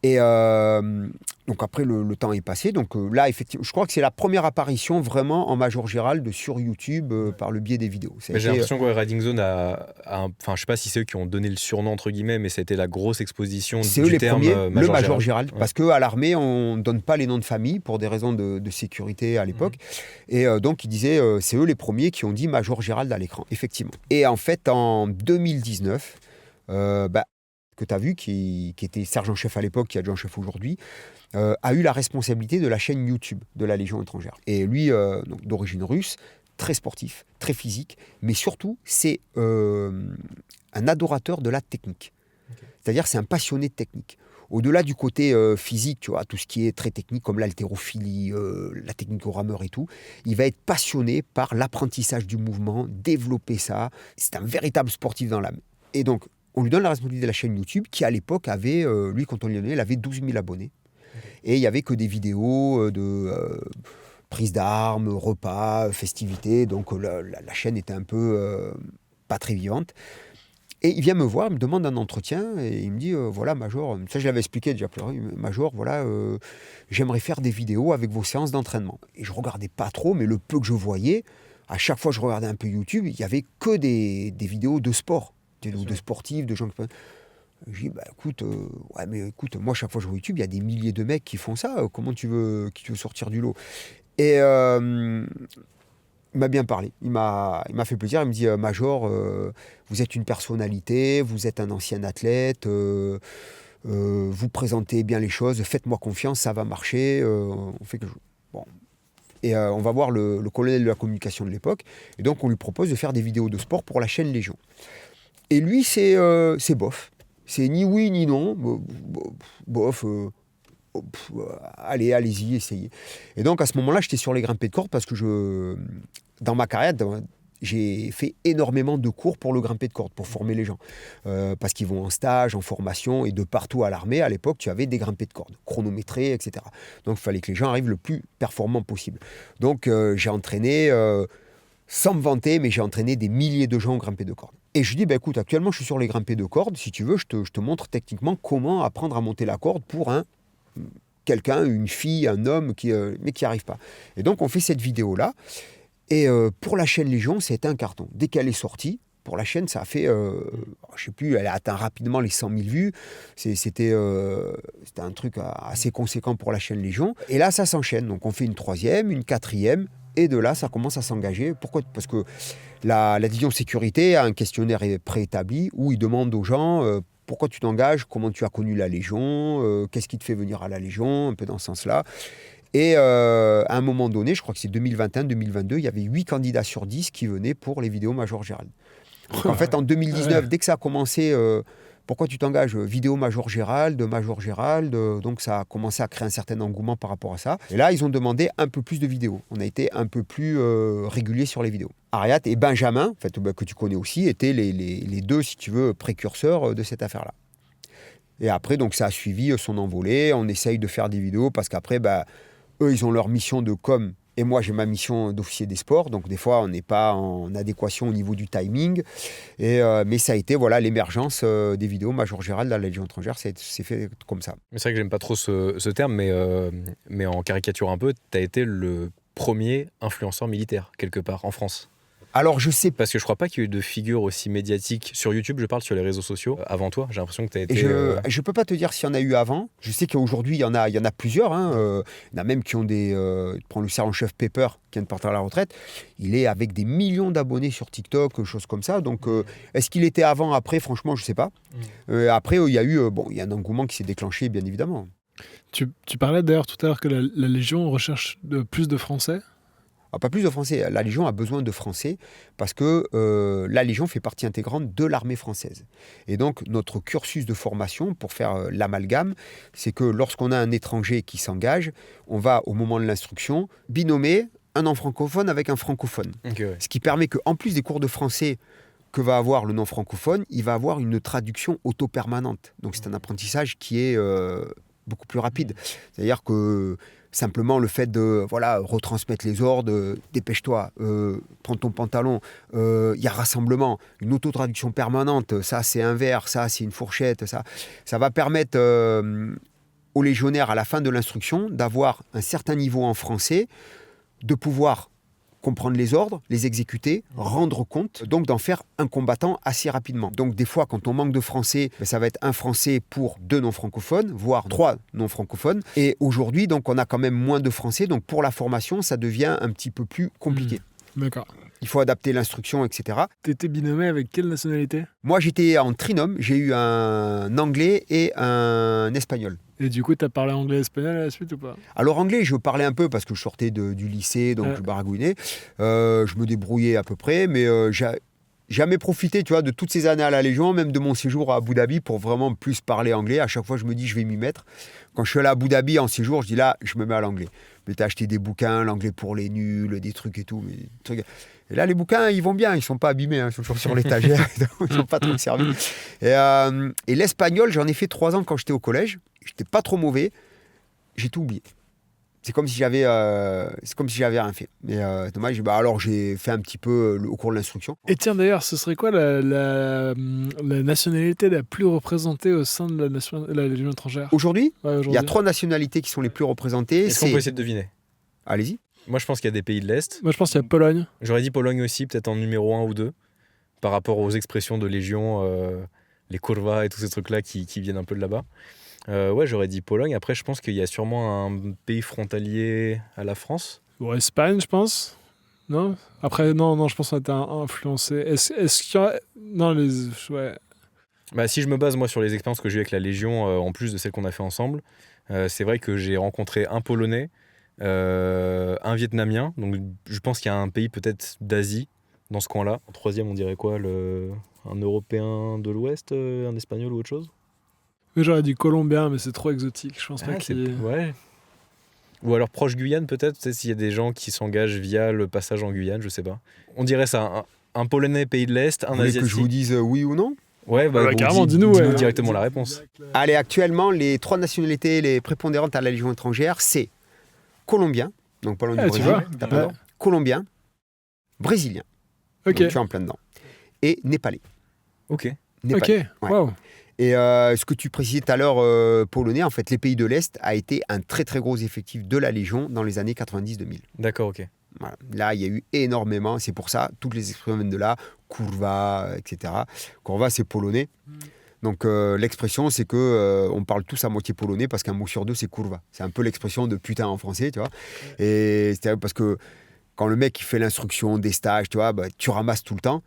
Et donc après le temps est passé, donc là effectivement je crois que c'est la première apparition vraiment en Major Gérald sur YouTube par le biais des vidéos. J'ai l'impression que Riding Zone enfin je sais pas si c'est eux qui ont donné le surnom entre guillemets, mais c'était la grosse exposition c'est du eux les terme premiers, le Major Gérald, ouais. parce qu'à l'armée on donne pas les noms de famille pour des raisons de sécurité à l'époque, et donc ils disaient c'est eux les premiers qui ont dit Major Gérald à l'écran, effectivement. Et en fait en 2019, que tu as vu, qui était sergent-chef à l'époque, qui est adjoint-chef aujourd'hui, a eu la responsabilité de la chaîne YouTube de la Légion étrangère. Et lui, donc, d'origine russe, très sportif, très physique, mais surtout, c'est un adorateur de la technique. Okay. C'est-à-dire, c'est un passionné de technique. Au-delà du côté physique, tu vois, tout ce qui est très technique, comme l'haltérophilie, la technique au rameur et tout, il va être passionné par l'apprentissage du mouvement, développer ça. C'est un véritable sportif dans l'âme. Et donc, on lui donne la responsabilité de la chaîne YouTube qui, à l'époque, avait, lui, quand on lui a donné, il avait 12 000 abonnés. Et il n'y avait que des vidéos de prise d'armes, repas, festivités. Donc la chaîne était un peu pas très vivante. Et il vient me voir, il me demande un entretien et il me dit voilà, Major, ça je l'avais expliqué déjà pleuré, Major, voilà, j'aimerais faire des vidéos avec vos séances d'entraînement. Et je regardais pas trop, mais le peu que je voyais, à chaque fois que je regardais un peu YouTube, il y avait que des vidéos de sport, de sportifs, de gens qui. Je dis écoute, ouais, mais écoute, moi chaque fois que je vois YouTube, il y a des milliers de mecs qui font ça. Comment tu veux sortir du lot? Et il m'a bien parlé, il m'a fait plaisir. Il me dit Major, vous êtes une personnalité, vous êtes un ancien athlète, vous présentez bien les choses, faites-moi confiance, ça va marcher. On fait que bon. Et on va voir le colonel de la communication de l'époque, et donc on lui propose de faire des vidéos de sport pour la chaîne Légion. Et lui, c'est bof. C'est ni oui ni non, bof. Allez-y, essayez. Et donc à ce moment-là, j'étais sur les grimpés de corde parce que dans ma carrière, j'ai fait énormément de cours pour le grimpé de corde, pour former les gens. Parce qu'ils vont en stage, en formation, et de partout à l'armée, à l'époque, tu avais des grimpés de corde, chronométrés, etc. Donc il fallait que les gens arrivent le plus performant possible. Donc j'ai entraîné, sans me vanter, mais j'ai entraîné des milliers de gens au grimpé de corde. Et je dis, écoute, actuellement je suis sur les grimpés de corde, si tu veux, je te montre techniquement comment apprendre à monter la corde pour quelqu'un, une fille, un homme, mais qui n'y arrive pas. Et donc on fait cette vidéo-là, et pour la chaîne Légion, c'était un carton. Dès qu'elle est sortie, pour la chaîne, ça a fait, je sais plus, elle a atteint rapidement les 100 000 vues. C'était un truc assez conséquent pour la chaîne Légion. Et là, ça s'enchaîne. Donc on fait une 3e, une 4e, et de là, ça commence à s'engager. Pourquoi ? Parce que la division sécurité a un questionnaire préétabli où il demande aux gens pourquoi tu t'engages, comment tu as connu la Légion, qu'est-ce qui te fait venir à la Légion, un peu dans ce sens-là. Et à un moment donné, je crois que c'est 2021-2022, il y avait 8 candidats sur 10 qui venaient pour les vidéos Major Gérald. Donc, en fait, en 2019, dès que ça a commencé, pourquoi tu t'engages, vidéo Major Gérald, donc ça a commencé à créer un certain engouement par rapport à ça. Et là, ils ont demandé un peu plus de vidéos. On a été un peu plus régulier sur les vidéos. Ariat et Benjamin, en fait, que tu connais aussi, étaient les deux, si tu veux, précurseurs de cette affaire-là. Et après, donc, ça a suivi son envolée. On essaye de faire des vidéos parce qu'après, eux, ils ont leur mission de com. Et moi, j'ai ma mission d'officier des sports. Donc, des fois, on n'est pas en adéquation au niveau du timing. Mais ça a été l'émergence des vidéos Major Gérald à la Légion étrangère. C'est fait comme ça. Mais c'est vrai que j'aime pas trop ce terme, mais en caricature un peu, tu as été le premier influenceur militaire, quelque part, en France. Alors, je sais pas. Parce que je crois pas qu'il y ait eu de figure aussi médiatique sur YouTube, je parle sur les réseaux sociaux, avant toi. J'ai l'impression que tu as été... Je peux pas te dire s'il y en a eu avant. Je sais qu'aujourd'hui, il y en a plusieurs. Il y en a même qui ont des... prends le sergent-chef Pepper, qui vient de partir à la retraite. Il est avec des millions d'abonnés sur TikTok, choses comme ça. Donc, est-ce qu'il était avant, après? Franchement, je sais pas. Après, il y a eu... il y a un engouement qui s'est déclenché, bien évidemment. Tu parlais d'ailleurs tout à l'heure que la Légion recherche plus de Français. Pas plus de Français. La Légion a besoin de Français parce que la Légion fait partie intégrante de l'armée française. Et donc, notre cursus de formation, pour faire l'amalgame, c'est que lorsqu'on a un étranger qui s'engage, on va, au moment de l'instruction, binômer un non-francophone avec un francophone. Okay, ouais. Ce qui permet qu'en plus des cours de français que va avoir le non-francophone, il va avoir une traduction auto-permanente. Donc, c'est un apprentissage qui est beaucoup plus rapide. C'est-à-dire que simplement le fait de retransmettre les ordres, dépêche-toi, prends ton pantalon, il y a rassemblement, une autotraduction permanente, ça c'est un verre, ça c'est une fourchette, ça va permettre aux légionnaires à la fin de l'instruction d'avoir un certain niveau en français, de pouvoir comprendre les ordres, les exécuter, rendre compte, donc d'en faire un combattant assez rapidement. Donc des fois, quand on manque de français, ça va être un français pour 2 non-francophones, voire 3 non-francophones. Et aujourd'hui, donc on a quand même moins de français, donc pour la formation, ça devient un petit peu plus compliqué. D'accord. Il faut adapter l'instruction, etc. Tu étais binômé avec quelle nationalité ? Moi, j'étais en trinôme, j'ai eu un anglais et un espagnol. Et du coup, tu as parlé anglais et espagnol à la suite ou pas ? Alors anglais, je parlais un peu parce que je sortais du lycée, donc je baragouinais. Je me débrouillais à peu près, mais j'ai jamais profité, tu vois, de toutes ces années à la Légion, même de mon séjour à Abu Dhabi, pour vraiment plus parler anglais. À chaque fois, je me dis, je vais m'y mettre. Quand je suis allé à Abu Dhabi en séjour, je dis là, je me mets à l'anglais. Mais t'as acheté des bouquins, l'anglais pour les nuls, des trucs et tout. Et là, les bouquins, ils vont bien, ils ne sont pas abîmés, ils sont toujours sur l'étagère, ils ne sont pas trop servis. Et l'espagnol, j'en ai fait 3 ans quand j'étais au collège. Je n'étais pas trop mauvais. J'ai tout oublié. C'est comme si j'avais rien fait. Mais dommage. Alors j'ai fait un petit peu au cours de l'instruction. Et tiens, d'ailleurs, ce serait quoi la nationalité la plus représentée au sein de la Légion étrangère? Aujourd'hui, Ouais, il y a aujourd'hui. 3 nationalités qui sont les plus représentées. Est-ce qu'on peut essayer de deviner? Allez-y. Moi, je pense qu'il y a des pays de l'Est. Moi, je pense qu'il y a Pologne. J'aurais dit Pologne aussi, peut-être en numéro 1 ou 2, par rapport aux expressions de Légion, les kurwa et tous ces trucs-là qui viennent un peu de là-bas. Ouais, j'aurais dit Pologne. Après, je pense qu'il y a sûrement un pays frontalier à la France. Ou Espagne, je pense. Non. Après, non, je pense qu'on a été influencé. Est-ce qu'il y a... Non, ouais. Bah, si je me base moi sur les expériences que j'ai eues avec la Légion, en plus de celles qu'on a fait ensemble, c'est vrai que j'ai rencontré un Polonais, un Vietnamien, donc je pense qu'il y a un pays peut-être d'Asie dans ce coin-là. En troisième, on dirait quoi, un Européen de l'Ouest, un Espagnol ou autre chose? Mais j'aurais dit colombien, mais c'est trop exotique. Je pense pas qu'il... Ouais. Ou alors proche Guyane peut-être, tu sais, s'il y a des gens qui s'engagent via le passage en Guyane, je sais pas. On dirait ça, un Polonais pays de l'Est, un Vous voulez Asiatique. que je vous dise oui ou non? Ouais, bah, Ouais, bon, carrément, dis-nous. dis-nous Ouais. directement la réponse. Allez, actuellement, les 3 nationalités les prépondérantes à la Légion étrangère, c'est colombien, donc pas loin du Ah, tu Brésil, vois. t'as pas Ouais. tort. Colombien, brésilien, Ok. donc tu es en plein dedans, et népalais. Ok. Népalais. Ok. Ouais. Waouh. Et ce que tu précisais tout à l'heure, polonais, en fait, les pays de l'Est a été un très très gros effectif de la Légion dans les années 90-2000. D'accord, ok. Voilà. Là, il y a eu énormément, c'est pour ça, toutes les expressions viennent de là, kurwa, etc. Kurwa, c'est polonais. Donc l'expression, c'est que on parle tous à moitié polonais parce qu'un mot sur 2, c'est kurwa. C'est un peu l'expression de putain en français, tu vois. Et c'est parce que quand le mec il fait l'instruction des stages, tu vois, bah, tu ramasses tout le temps.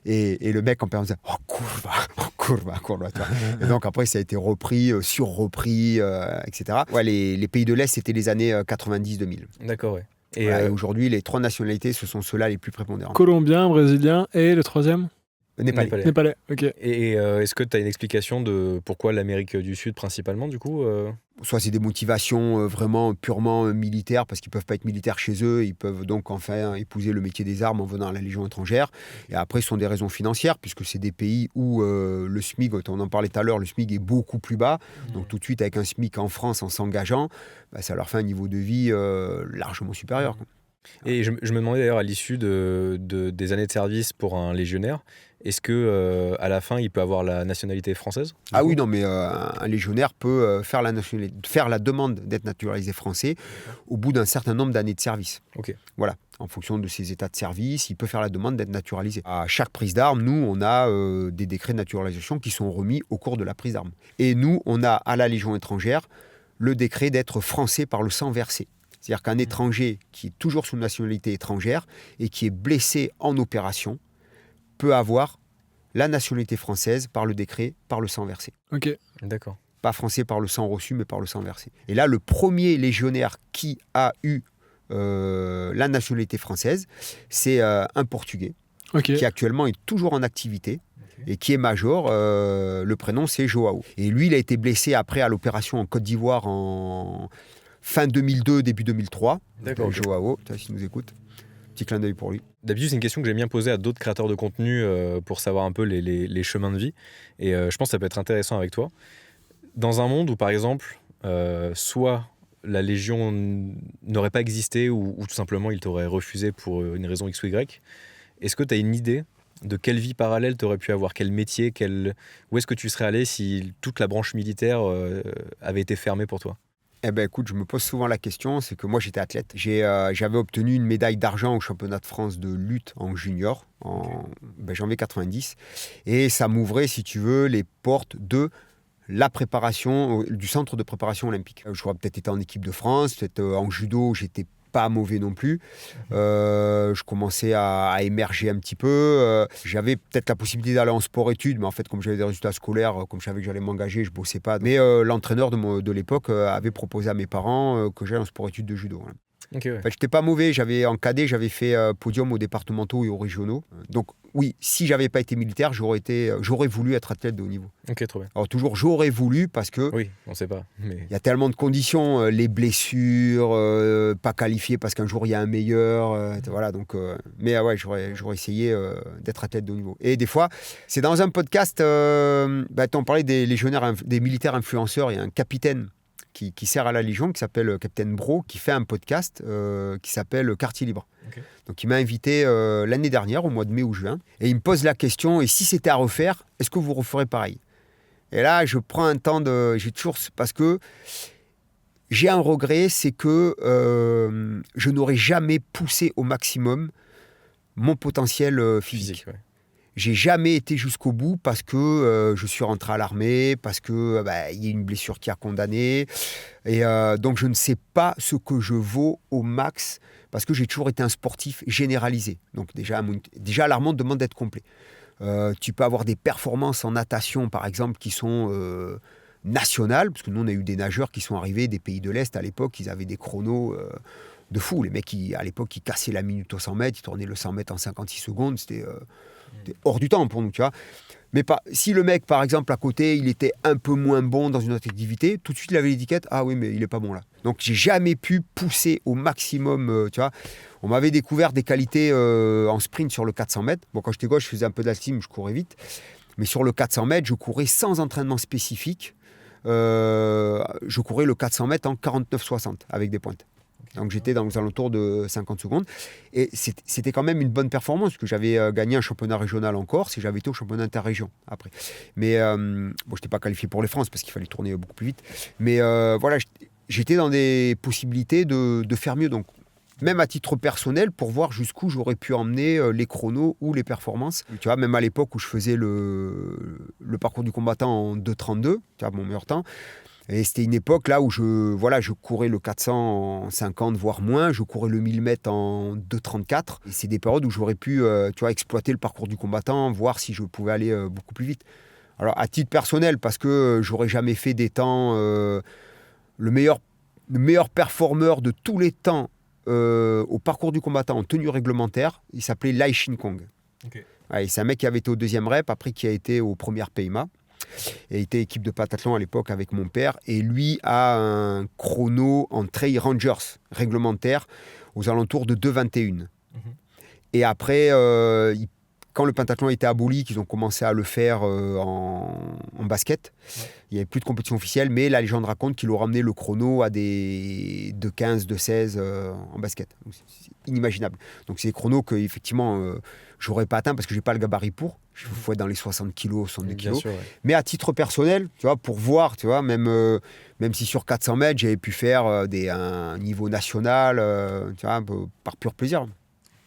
Et le mec en permanence, oh kurwa, tu vois. Et donc après, ça a été repris, surrepris, etc. Ouais, les pays de l'Est, c'était les années 90-2000. D'accord, ouais. Et Voilà, et aujourd'hui, les 3 nationalités, ce sont ceux-là les plus prépondérants. Colombien, brésilien et le troisième Népalais. Népalais. Ok. est-ce que tu as une explication de pourquoi l'Amérique du Sud principalement, du coup Soit c'est des motivations vraiment purement militaires, parce qu'ils ne peuvent pas être militaires chez eux, ils peuvent donc enfin épouser le métier des armes en venant à la Légion étrangère. Et après, ce sont des raisons financières, puisque c'est des pays où le SMIC, on en parlait tout à l'heure, le SMIC est beaucoup plus bas. Donc tout de suite, avec un SMIC en France, en s'engageant, bah, ça leur fait un niveau de vie largement supérieur. Et je me demandais d'ailleurs à l'issue des années de service pour un légionnaire, est-ce que à la fin il peut avoir la nationalité française? Ah oui, non, mais un légionnaire peut faire la demande d'être naturalisé français au bout d'un certain nombre d'années de service. Ok. Voilà, en fonction de ses états de service, il peut faire la demande d'être naturalisé. À chaque prise d'armes, nous, on a des décrets de naturalisation qui sont remis au cours de la prise d'armes. Et nous, on a à la Légion étrangère le décret d'être français par le sang versé. C'est-à-dire qu'un étranger qui est toujours sous nationalité étrangère et qui est blessé en opération peut avoir la nationalité française par le décret, par le sang versé. Ok. D'accord. Pas français par le sang reçu, mais par le sang versé. Et là, le premier légionnaire qui a eu la nationalité française, c'est un Portugais, Ok. qui actuellement est toujours en activité et qui est major. Le prénom, c'est Joao. Et lui, il a été blessé après à l'opération en Côte d'Ivoire en fin 2002, début 2003. D'accord, ok. Joao, s'il nous écoute. Petit clin d'œil pour lui. D'habitude, c'est une question que j'aime bien poser à d'autres créateurs de contenu pour savoir un peu les chemins de vie. Et je pense que ça peut être intéressant avec toi. Dans un monde où, par exemple, soit la Légion n'aurait pas existé ou tout simplement il t'aurait refusé pour une raison X ou Y, est-ce que tu as une idée de quelle vie parallèle tu aurais pu avoir, quel métier, où est-ce que tu serais allé si toute la branche militaire avait été fermée pour toi? Eh ben écoute, je me pose souvent la question, c'est que moi j'étais athlète. J'avais obtenu une médaille d'argent au championnat de France de lutte en junior en janvier 90. Et ça m'ouvrait, si tu veux, les portes de la préparation, du centre de préparation olympique. Je crois peut-être été en équipe de France, peut-être en judo, j'étais pas mauvais non plus. Je commençais à émerger un petit peu. J'avais peut-être la possibilité d'aller en sport-études, mais en fait, comme j'avais des résultats scolaires, comme je savais que j'allais m'engager, je bossais pas. Mais l'entraîneur de l'époque avait proposé à mes parents que j'aille en sport-études de judo. Voilà. Ok, ouais. En fait, j'étais pas mauvais. En cadet, j'avais fait podium aux départementaux et aux régionaux. Donc oui, si j'avais pas été militaire, j'aurais voulu être athlète de haut niveau. Ok, trop bien. Alors toujours, j'aurais voulu parce que Oui, on sait pas. Mais... il y a tellement de conditions, les blessures, pas qualifié parce qu'un jour il y a un meilleur, voilà. Donc, mais ouais, j'aurais essayé d'être athlète de haut niveau. Et des fois, c'est dans un podcast, on parlait des légionnaires, des militaires influenceurs. Il y a un capitaine qui sert à la Légion, qui s'appelle Capitaine Bro, qui fait un podcast qui s'appelle Quartier Libre. Okay. Donc il m'a invité l'année dernière, au mois de mai ou juin, et il me pose la question, et si c'était à refaire, est-ce que vous referez pareil ? Et là, je prends un temps j'ai toujours... Parce que j'ai un regret, c'est que je n'aurais jamais poussé au maximum mon potentiel physique. Ouais. J'ai jamais été jusqu'au bout parce que je suis rentré à l'armée, parce que y a une blessure qui a condamné. Et donc, je ne sais pas ce que je vaux au max parce que j'ai toujours été un sportif généralisé. Donc, déjà l'armement demande d'être complet. Tu peux avoir des performances en natation, par exemple, qui sont nationales, parce que nous, on a eu des nageurs qui sont arrivés des pays de l'Est à l'époque, ils avaient des chronos de fou. Les mecs, à l'époque, ils cassaient la minute au 100 mètres, ils tournaient le 100 mètres en 56 secondes, c'était hors du temps pour nous, tu vois. Mais si le mec, par exemple, à côté, il était un peu moins bon dans une autre activité, tout de suite, il avait l'étiquette « Ah oui, mais il n'est pas bon là ». Donc, j'ai jamais pu pousser au maximum, tu vois. On m'avait découvert des qualités en sprint sur le 400 mètres. Bon, quand j'étais gauche, je faisais un peu d'athlétisme, je courais vite. Mais sur le 400 mètres, je courais sans entraînement spécifique. Je courais le 400 mètres en 49-60 avec des pointes. Donc j'étais dans les alentours de 50 secondes. Et c'était quand même une bonne performance, parce que j'avais gagné un championnat régional en Corse et j'avais été au championnat interrégion après. Mais je n'étais pas qualifié pour les France parce qu'il fallait tourner beaucoup plus vite. Mais voilà, j'étais dans des possibilités de faire mieux. Donc même à titre personnel, pour voir jusqu'où j'aurais pu emmener les chronos ou les performances. Tu vois, même à l'époque où je faisais le parcours du combattant en 2,32, tu vois, mon meilleur temps. Et c'était une époque là où je courais le 400 en 50, voire moins. Je courais le 1000 mètres en 2,34. Et c'est des périodes où j'aurais pu exploiter le parcours du combattant, voir si je pouvais aller beaucoup plus vite. Alors, à titre personnel, parce que j'aurais jamais fait des temps... le meilleur performeur de tous les temps au parcours du combattant en tenue réglementaire, il s'appelait Lai Shin Kong. Okay. Ouais, c'est un mec qui avait été au 2e rep, après qui a été aux premières PMA. Et il était équipe de pentathlon à l'époque avec mon père. Et lui a un chrono en Trail Rangers réglementaire aux alentours de 2,21. Et après, quand le pentathlon a été aboli, qu'ils ont commencé à le faire en basket, il n'y avait plus de compétition officielle, mais la légende raconte qu'il aura amené le chrono à des 2,15, 2,16 en basket. Donc, c'est inimaginable. Donc c'est des chronos que effectivement j'aurais pas atteint parce que j'ai pas le gabarit pour. Il faut être dans les 60 kilos, 62 kilos. Sûr, ouais. Mais à titre personnel, tu vois, pour voir, tu vois, même si sur 400 mètres, j'avais pu faire un niveau national, tu vois, par pur plaisir.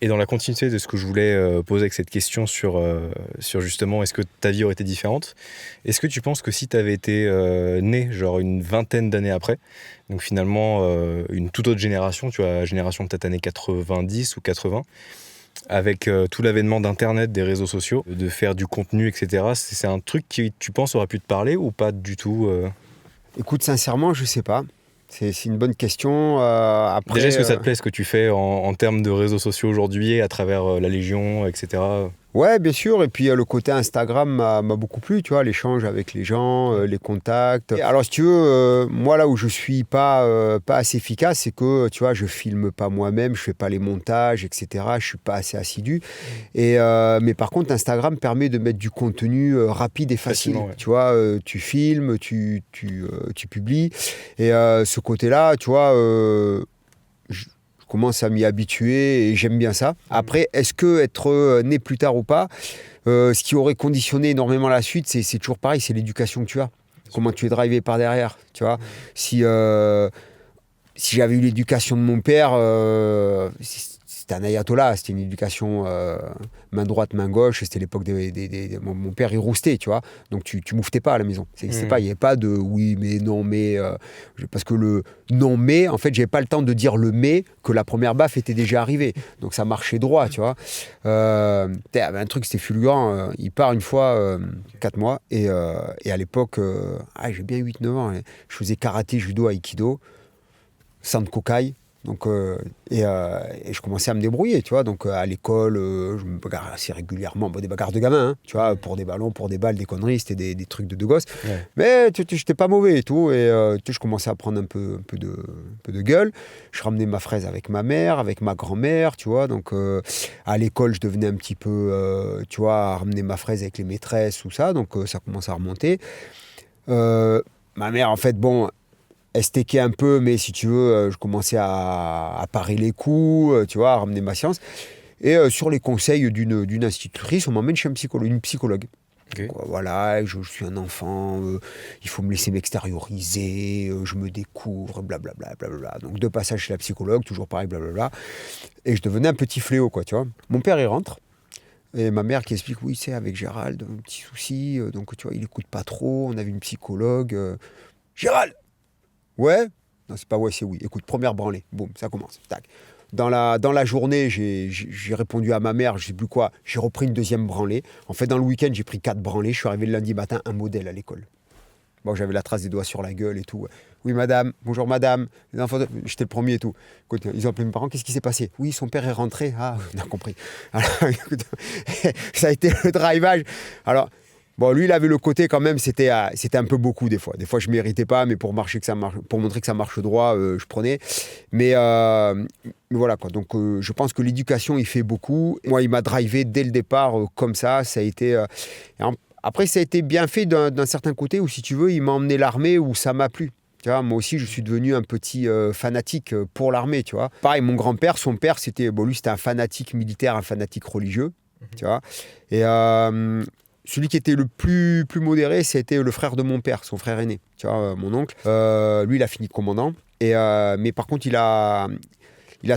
Et dans la continuité de ce que je voulais poser avec cette question sur justement est-ce que ta vie aurait été différente, est-ce que tu penses que si tu avais été né genre une vingtaine d'années après, donc finalement une toute autre génération, tu vois, la génération peut-être années 90 ou 80, avec tout l'avènement d'Internet, des réseaux sociaux, de faire du contenu, etc., c'est un truc qui, tu penses, aurait pu te parler ou pas du tout Écoute, sincèrement, je sais pas. C'est une bonne question. Après, déjà, est-ce que ça te plaît ce que tu fais en termes de réseaux sociaux aujourd'hui, à travers la Légion, etc. Ouais, bien sûr. Et puis le côté Instagram m'a beaucoup plu, tu vois, l'échange avec les gens, les contacts. Et alors, si tu veux, moi, là où je suis pas assez efficace, c'est que, tu vois, je filme pas moi-même, je fais pas les montages, etc. Je suis pas assez assidu. Mais par contre, Instagram permet de mettre du contenu rapide et facile. Ouais. Tu vois, tu filmes, tu publies. Et ce côté-là, tu vois... je commence à m'y habituer et j'aime bien ça. Après, est-ce que être né plus tard ou pas, ce qui aurait conditionné énormément la suite, c'est toujours pareil, c'est l'éducation que tu as. Comment tu es drivé par derrière, tu vois. Si j'avais eu l'éducation de mon père, c'était un ayatollah, c'était une éducation main droite, main gauche, c'était l'époque mon père il roustait, tu vois, donc tu mouftais pas à la maison, il n'y avait pas de oui mais non mais, parce que le non mais, en fait j'avais pas le temps de dire le mais, que la première baffe était déjà arrivée, donc ça marchait droit, tu vois. Il y avait un truc, c'était fulgurant, il part une fois 4 mois, et à l'époque, j'ai bien 8-9 ans, je faisais karaté, judo, aikido, San Kokai. Donc, et je commençais à me débrouiller, tu vois. Donc, à l'école, je me bagarrais assez régulièrement. Des bagarres de gamins, hein, tu vois, pour des ballons, pour des balles, des conneries. C'était des trucs de gosse. Ouais. Mais j'étais pas mauvais et tout. Et je commençais à prendre un peu de gueule. Je ramenais ma fraise avec ma mère, avec ma grand-mère, tu vois. Donc, à l'école, je devenais un petit peu, tu vois, à ramener ma fraise avec les maîtresses, tout ça. Donc, ça commençait à remonter. Ma mère, en fait, bon... Elle stéquait un peu, mais si tu veux, je commençais à parer les coups, tu vois, à ramener ma science. Et sur les conseils d'une institutrice, on m'emmène chez une psychologue. Okay. Donc, voilà, je suis un enfant, il faut me laisser m'extérioriser, je me découvre, blablabla. Donc 2 passages chez la psychologue, toujours pareil, blablabla. Et je devenais un petit fléau, quoi, tu vois. Mon père, il rentre. Et ma mère qui explique, oui, c'est avec Gérald, un petit souci, donc tu vois, il écoute pas trop, on avait une psychologue. Gérald! Ouais? Non, c'est pas ouais, c'est oui. Écoute, première branlée. Boum, ça commence. Tac. Dans la journée, j'ai répondu à ma mère, je sais plus quoi. J'ai repris une 2e branlée. En fait, dans le week-end, j'ai pris 4 branlées. Je suis arrivé le lundi matin, un modèle à l'école. Bon, j'avais la trace des doigts sur la gueule et tout. Oui, madame. Bonjour, madame. Les enfants, j'étais le premier et tout. Écoute, ils ont appelé mes parents. Qu'est-ce qui s'est passé? Oui, son père est rentré. Ah, on a compris. Alors, écoute, ça a été le drivage. Alors... Bon, lui, il avait le côté quand même, c'était un peu beaucoup des fois. Des fois, je ne méritais pas, mais pour montrer que ça marche droit, je prenais. Mais voilà quoi. Donc, je pense que l'éducation, il fait beaucoup. Moi, il m'a drivé dès le départ comme ça. Ça a été. Après, ça a été bien fait d'un certain côté où, si tu veux, il m'a emmené l'armée où ça m'a plu. Tu vois, moi aussi, je suis devenu un petit fanatique pour l'armée. Tu vois. Pareil, mon grand-père, son père, lui, c'était un fanatique militaire, un fanatique religieux. Tu vois. Et celui qui était le plus modéré, c'était le frère de mon père, son frère aîné, tu vois, mon oncle. Lui, il a fini commandant. Mais par contre, il a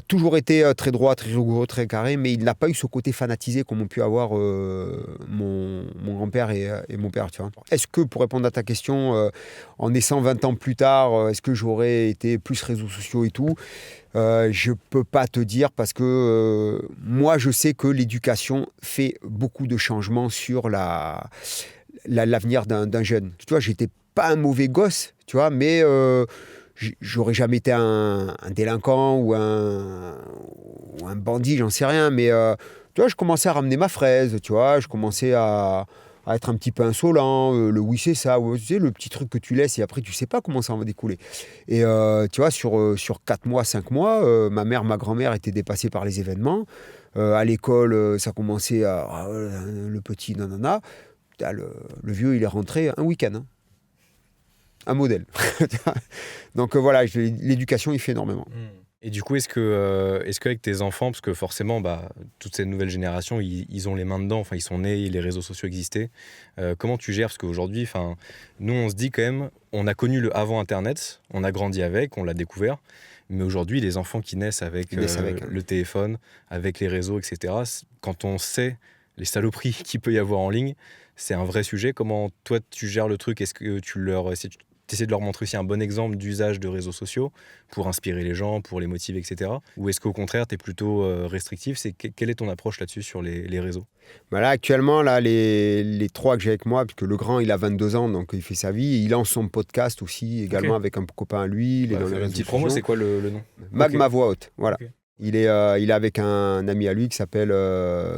toujours été très droit, très rigoureux, très carré, mais il n'a pas eu ce côté fanatisé comme ont pu avoir mon grand-père et mon père. Tu vois. Est-ce que, pour répondre à ta question, en naissant 20 ans plus tard, est-ce que j'aurais été plus réseaux sociaux et tout? Je ne peux pas te dire parce que moi, je sais que l'éducation fait beaucoup de changements sur l'avenir d'un jeune. Tu vois, j'étais pas un mauvais gosse, tu vois, mais j'aurais jamais été un délinquant ou un bandit, j'en sais rien. Mais tu vois, je commençais à ramener ma fraise, tu vois, je commençais à être un petit peu insolent, le oui c'est ça, tu sais, le petit truc que tu laisses et après tu sais pas comment ça va découler. Et tu vois, sur 4 mois, 5 mois, ma grand-mère étaient dépassées par les événements. À l'école, ça commençait à le petit nanana. Le vieux, il est rentré un week-end. Hein. Un modèle. Donc voilà, l'éducation, il fait énormément. Et du coup, est-ce qu'avec tes enfants, parce que forcément, toute cette nouvelle génération, ils ont les mains dedans, enfin, ils sont nés, les réseaux sociaux existaient. Comment tu gères? Parce qu'aujourd'hui, nous, on se dit quand même, on a connu le avant Internet, on a grandi avec, on l'a découvert. Mais aujourd'hui, les enfants qui naissent avec le téléphone, avec les réseaux, etc., quand on sait les saloperies qu'il peut y avoir en ligne, c'est un vrai sujet. Comment toi, tu gères le truc? Est-ce que tu essaies de leur montrer aussi un bon exemple d'usage de réseaux sociaux pour inspirer les gens, pour les motiver, etc. Ou est-ce qu'au contraire, tu es plutôt restrictif? Quelle est ton approche là-dessus sur les réseaux? Là, actuellement, les 3 que j'ai avec moi, parce que le grand, il a 22 ans, donc il fait sa vie. Il lance son podcast aussi, également avec un copain à lui. Il est dans les réseaux sociaux. Petite promo, c'est quoi le nom? Ma voix haute, voilà. Okay. Il est avec un ami à lui qui s'appelle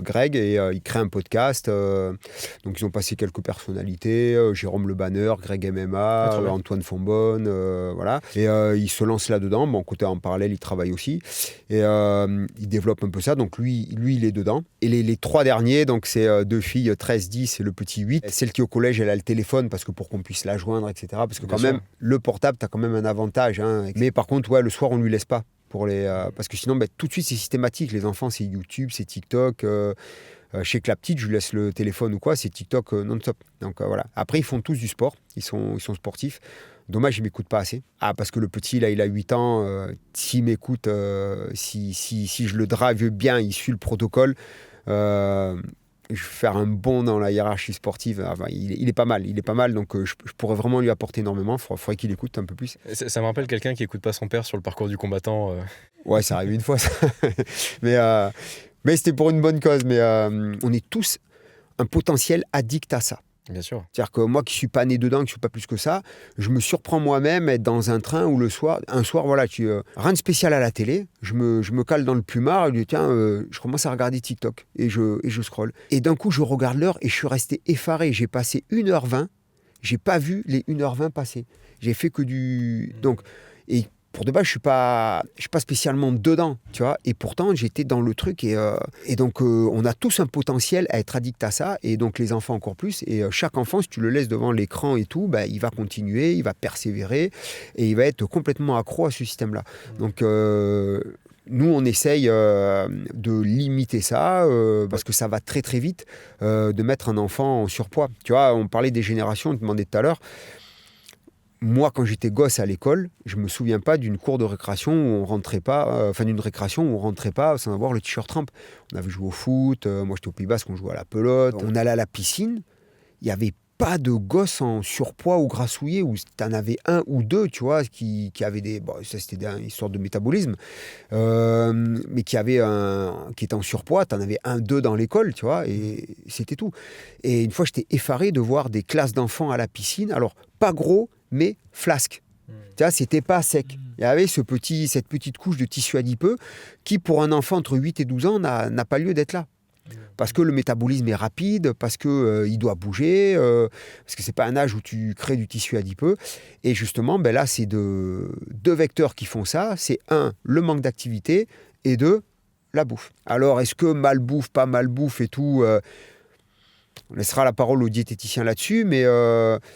Greg et il crée un podcast. Donc ils ont passé quelques personnalités, Jérôme Le Banner, Greg MMA, Antoine Fonbonne, voilà. Et il se lance là-dedans. Bon, côté en parallèle, il travaille aussi. Et il développe un peu ça. Donc lui il est dedans. Et les 3 derniers, donc c'est 2 filles, 13, 10 et le petit 8. Celle qui est au collège, elle a le téléphone parce que pour qu'on puisse la joindre, etc. Parce que quand même, le portable, tu as quand même un avantage. Hein. Mais par contre, le soir, on ne lui laisse pas. Parce que sinon, tout de suite, c'est systématique. Les enfants, c'est YouTube, c'est TikTok. Je sais que la petite, je lui laisse le téléphone ou quoi, c'est TikTok non-stop. Donc voilà. Après, ils font tous du sport. Ils sont sportifs. Dommage, ils ne m'écoutent pas assez. Parce que le petit, là, il a 8 ans. S'il m'écoute, si je le drive bien, il suit le protocole. Je vais faire un bond dans la hiérarchie sportive. Il est pas mal, donc je pourrais vraiment lui apporter énormément. Il faudrait qu'il écoute un peu plus. Ça me rappelle quelqu'un qui écoute pas son père sur le parcours du combattant. Ouais, ça arrive une fois, ça. mais c'était pour une bonne cause. Mais on est tous un potentiel addict à ça. Bien sûr. C'est-à-dire que moi qui suis pas né dedans, qui suis pas plus que ça, je me surprends moi-même à être dans un train où un soir, voilà, rien de spécial à la télé, je me cale dans le plumard et je dis tiens, je commence à regarder TikTok et je scrolle. Et d'un coup, je regarde l'heure et je suis resté effaré. J'ai passé 1h20, j'ai pas vu les 1h20 passer. J'ai fait que du... Donc, et pour de base, je suis pas spécialement dedans, tu vois. Et pourtant, j'étais dans le truc. Et donc, on a tous un potentiel à être addict à ça. Et donc, les enfants encore plus. Et chaque enfant, si tu le laisses devant l'écran et tout, bah, il va continuer, il va persévérer. Et il va être complètement accro à ce système-là. Donc, nous, on essaye de limiter ça, parce que ça va très, très vite, de mettre un enfant en surpoids. Tu vois, on parlait des générations, on te demandait tout à l'heure. Moi, quand j'étais gosse à l'école, je me souviens pas d'une cour de récréation où on rentrait pas, d'une récréation où on rentrait pas sans avoir le t-shirt trempe. On avait joué au foot, moi j'étais au Pays Basque, on jouait à la pelote, on allait à la piscine, il y avait pas de gosses en surpoids ou grassouillés, où tu en avais un ou deux, tu vois, qui avaient des... Bon, ça c'était une histoire de métabolisme, mais qui étaient en surpoids, tu en avais un, deux dans l'école, tu vois, et c'était tout. Et une fois, j'étais effaré de voir des classes d'enfants à la piscine, alors pas gros, mais flasque. Tu vois, c'était pas sec. Il y avait cette petite couche de tissu adipeux qui, pour un enfant entre 8 et 12 ans, n'a pas lieu d'être là. Parce que le métabolisme est rapide, parce qu'il doit bouger, parce que c'est pas un âge où tu crées du tissu adipeux. Et justement, ben là, c'est deux vecteurs qui font ça. C'est un, le manque d'activité, et deux, la bouffe. Alors, est-ce que malbouffe, pas malbouffe et tout on laissera la parole aux diététiciens là-dessus, mais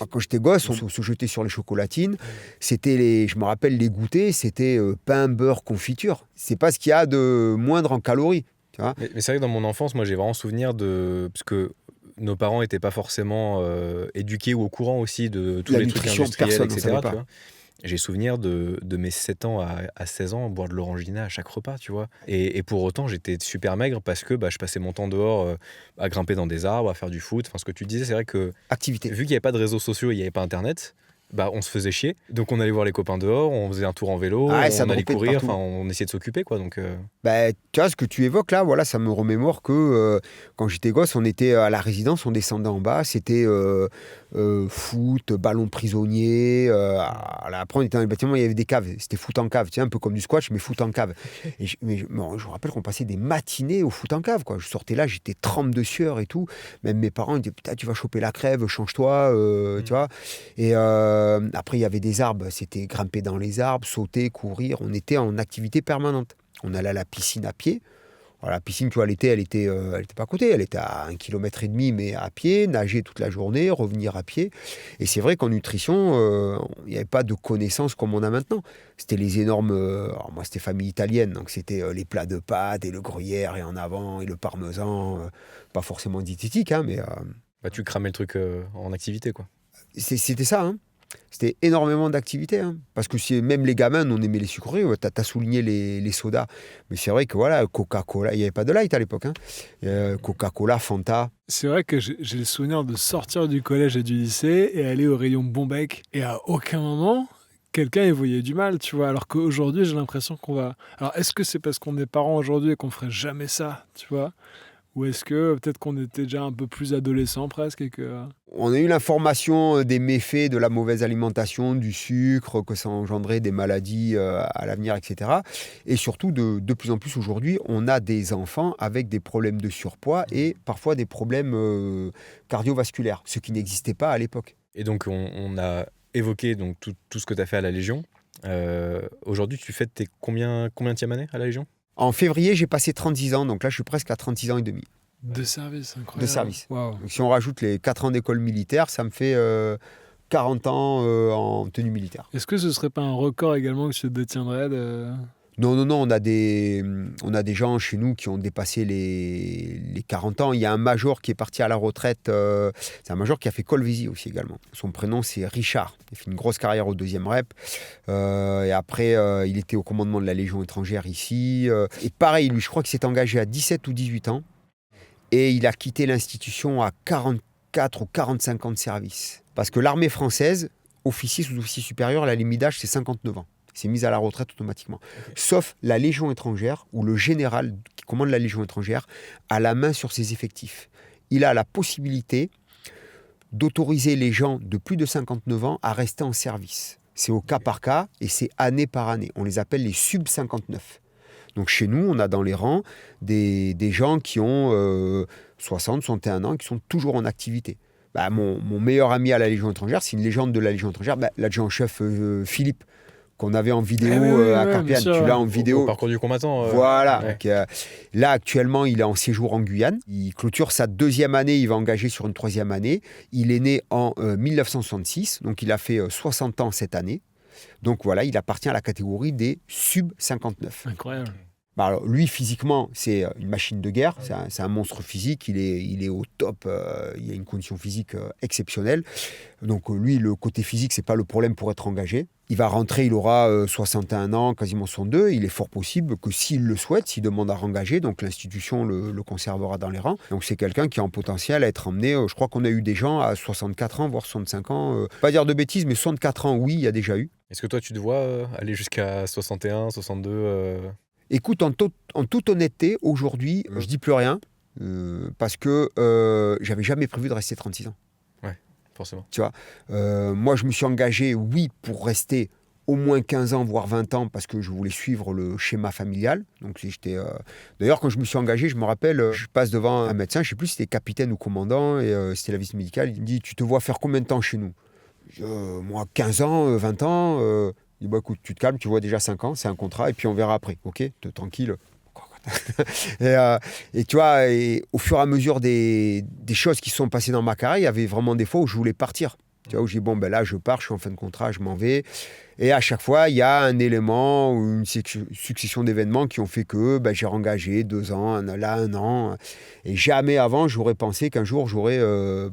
quand j'étais gosse, on se jetait sur les chocolatines. C'était je me rappelle les goûters, c'était pain, beurre, confiture. C'est pas ce qu'il y a de moindre en calories. Tu vois. Mais c'est vrai que dans mon enfance, moi j'ai vraiment souvenir parce que nos parents n'étaient pas forcément éduqués ou au courant aussi de tous les trucs industriels, etc. Tu vois. J'ai souvenir de mes 7 ans à 16 ans boire de l'orangina à chaque repas, tu vois. Et pour autant, j'étais super maigre parce que je passais mon temps dehors à grimper dans des arbres, à faire du foot. Enfin, ce que tu disais, c'est vrai que activité. Vu qu'il n'y avait pas de réseaux sociaux, il n'y avait pas Internet, on se faisait chier. Donc on allait voir les copains dehors, on faisait un tour en vélo, on allait courir, enfin on essayait de s'occuper, quoi. Donc tu vois, ce que tu évoques là, voilà, ça me remémore que quand j'étais gosse, on était à la résidence, on descendait en bas, c'était foot, ballon prisonnier. Après, on était dans les bâtiments, il y avait des caves, c'était foot en cave, tu sais, un peu comme du squash, mais foot en cave. Et je me rappelle qu'on passait des matinées au foot en cave, quoi. Je sortais là, j'étais trempe de sueur et tout. Même mes parents ils disaient putain, tu vas choper la crève, change-toi, tu vois. Et après, il y avait des arbres, c'était grimper dans les arbres, sauter, courir. On était en activité permanente. On allait à la piscine à pied. Alors, la piscine, tu vois, l'été, elle était pas à côté. Elle était à 1,5 km, mais à pied, nager toute la journée, revenir à pied. Et c'est vrai qu'en nutrition, il n'y avait pas de connaissances comme on a maintenant. C'était les énormes... alors moi, c'était famille italienne, donc c'était les plats de pâtes et le gruyère et en avant et le parmesan. Pas forcément diététique, hein, mais... tu cramais le truc en activité, quoi. C'était ça, hein. C'était énormément d'activités, hein. Parce que même les gamins, on aimait les sucreries. Tu as souligné les sodas. Mais c'est vrai que voilà, Coca-Cola, il n'y avait pas de light à l'époque. Hein. Coca-Cola, Fanta. C'est vrai que j'ai le souvenir de sortir du collège et du lycée et aller au rayon Bonbec. Et à aucun moment, quelqu'un y voyait du mal, tu vois. Alors qu'aujourd'hui, j'ai l'impression qu'on va... Alors, est-ce que c'est parce qu'on est parents aujourd'hui et qu'on ferait jamais ça, tu vois ? Ou est-ce que peut-être qu'on était déjà un peu plus adolescent presque et que... On a eu l'information des méfaits de la mauvaise alimentation, du sucre, que ça engendrait des maladies à l'avenir, etc. Et surtout, de plus en plus aujourd'hui, on a des enfants avec des problèmes de surpoids et parfois des problèmes cardiovasculaires, ce qui n'existait pas à l'époque. Et donc, on a évoqué donc, tout ce que tu as fait à la Légion. Aujourd'hui, tu fêtes tes combienième année à la Légion ? En février, j'ai passé 36 ans, donc là, je suis presque à 36 ans et demi. De service, incroyable. De service. Wow. Donc, si on rajoute les 4 ans d'école militaire, ça me fait 40 ans en tenue militaire. Est-ce que ce ne serait pas un record également que tu détiendrais Non, on a des gens chez nous qui ont dépassé les 40 ans. Il y a un major qui est parti à la retraite. C'est un major qui a fait Colvézi aussi également. Son prénom, c'est Richard. Il a fait une grosse carrière au 2e rep. Et après, il était au commandement de la Légion étrangère ici. Et pareil, lui, je crois qu'il s'est engagé à 17 ou 18 ans. Et il a quitté l'institution à 44 ou 45 ans de service. Parce que l'armée française, officier, sous-officier supérieur, la limite d'âge, c'est 59 ans. Il s'est mis à la retraite automatiquement. Okay. Sauf la Légion étrangère, où le général qui commande la Légion étrangère a la main sur ses effectifs. Il a la possibilité d'autoriser les gens de plus de 59 ans à rester en service. C'est au cas par cas et c'est année par année. On les appelle les sub-59. Donc chez nous, on a dans les rangs des gens qui ont 60, 61 ans, qui sont toujours en activité. Mon meilleur ami à la Légion étrangère, c'est une légende de la Légion étrangère, l'adjudant-chef Philippe, qu'on avait en vidéo à Carpiane. Tu l'as en vidéo. Au parcours du combattant. Voilà. Ouais. Donc, là, actuellement, il est en séjour en Guyane. Il clôture sa 2e année. Il va engager sur une 3e année. Il est né en 1966. Donc, il a fait 60 ans cette année. Donc, voilà, il appartient à la catégorie des sub-59. Incroyable. Alors, lui, physiquement, c'est une machine de guerre. C'est un monstre physique. Il est au top. Il a une condition physique exceptionnelle. Donc, lui, le côté physique, c'est pas le problème pour être engagé. Il va rentrer, il aura 61 ans, quasiment 62. Il est fort possible que s'il le souhaite, s'il demande à rengager, donc l'institution le conservera dans les rangs. Donc, c'est quelqu'un qui a un potentiel à être emmené. Je crois qu'on a eu des gens à 64 ans, voire 65 ans. Pas dire de bêtises, mais 64 ans, oui, il y a déjà eu. Est-ce que toi, tu te vois aller jusqu'à 61, 62 Écoute, en toute honnêteté, aujourd'hui, je dis plus rien parce que j'avais jamais prévu de rester 36 ans. Ouais, forcément. Tu vois, moi, je me suis engagé, oui, pour rester au moins 15 ans, voire 20 ans, parce que je voulais suivre le schéma familial. Donc, D'ailleurs, quand je me suis engagé, je me rappelle, je passe devant un médecin, je ne sais plus si c'était capitaine ou commandant, et c'était la visite médicale. Il me dit, tu te vois faire combien de temps chez nous ? Moi, 15 ans, 20 ans... Il dit, écoute, tu te calmes, tu vois déjà 5 ans, c'est un contrat, et puis on verra après, ok ? Tranquille. et tu vois, au fur et à mesure des choses qui sont passées dans ma carrière, il y avait vraiment des fois où je voulais partir. Tu vois, où je dis, là, je pars, je suis en fin de contrat, je m'en vais. Et à chaque fois, il y a un élément ou une succession d'événements qui ont fait que j'ai rengagé 2 ans, un an. Et jamais avant, j'aurais pensé qu'un jour, j'aurais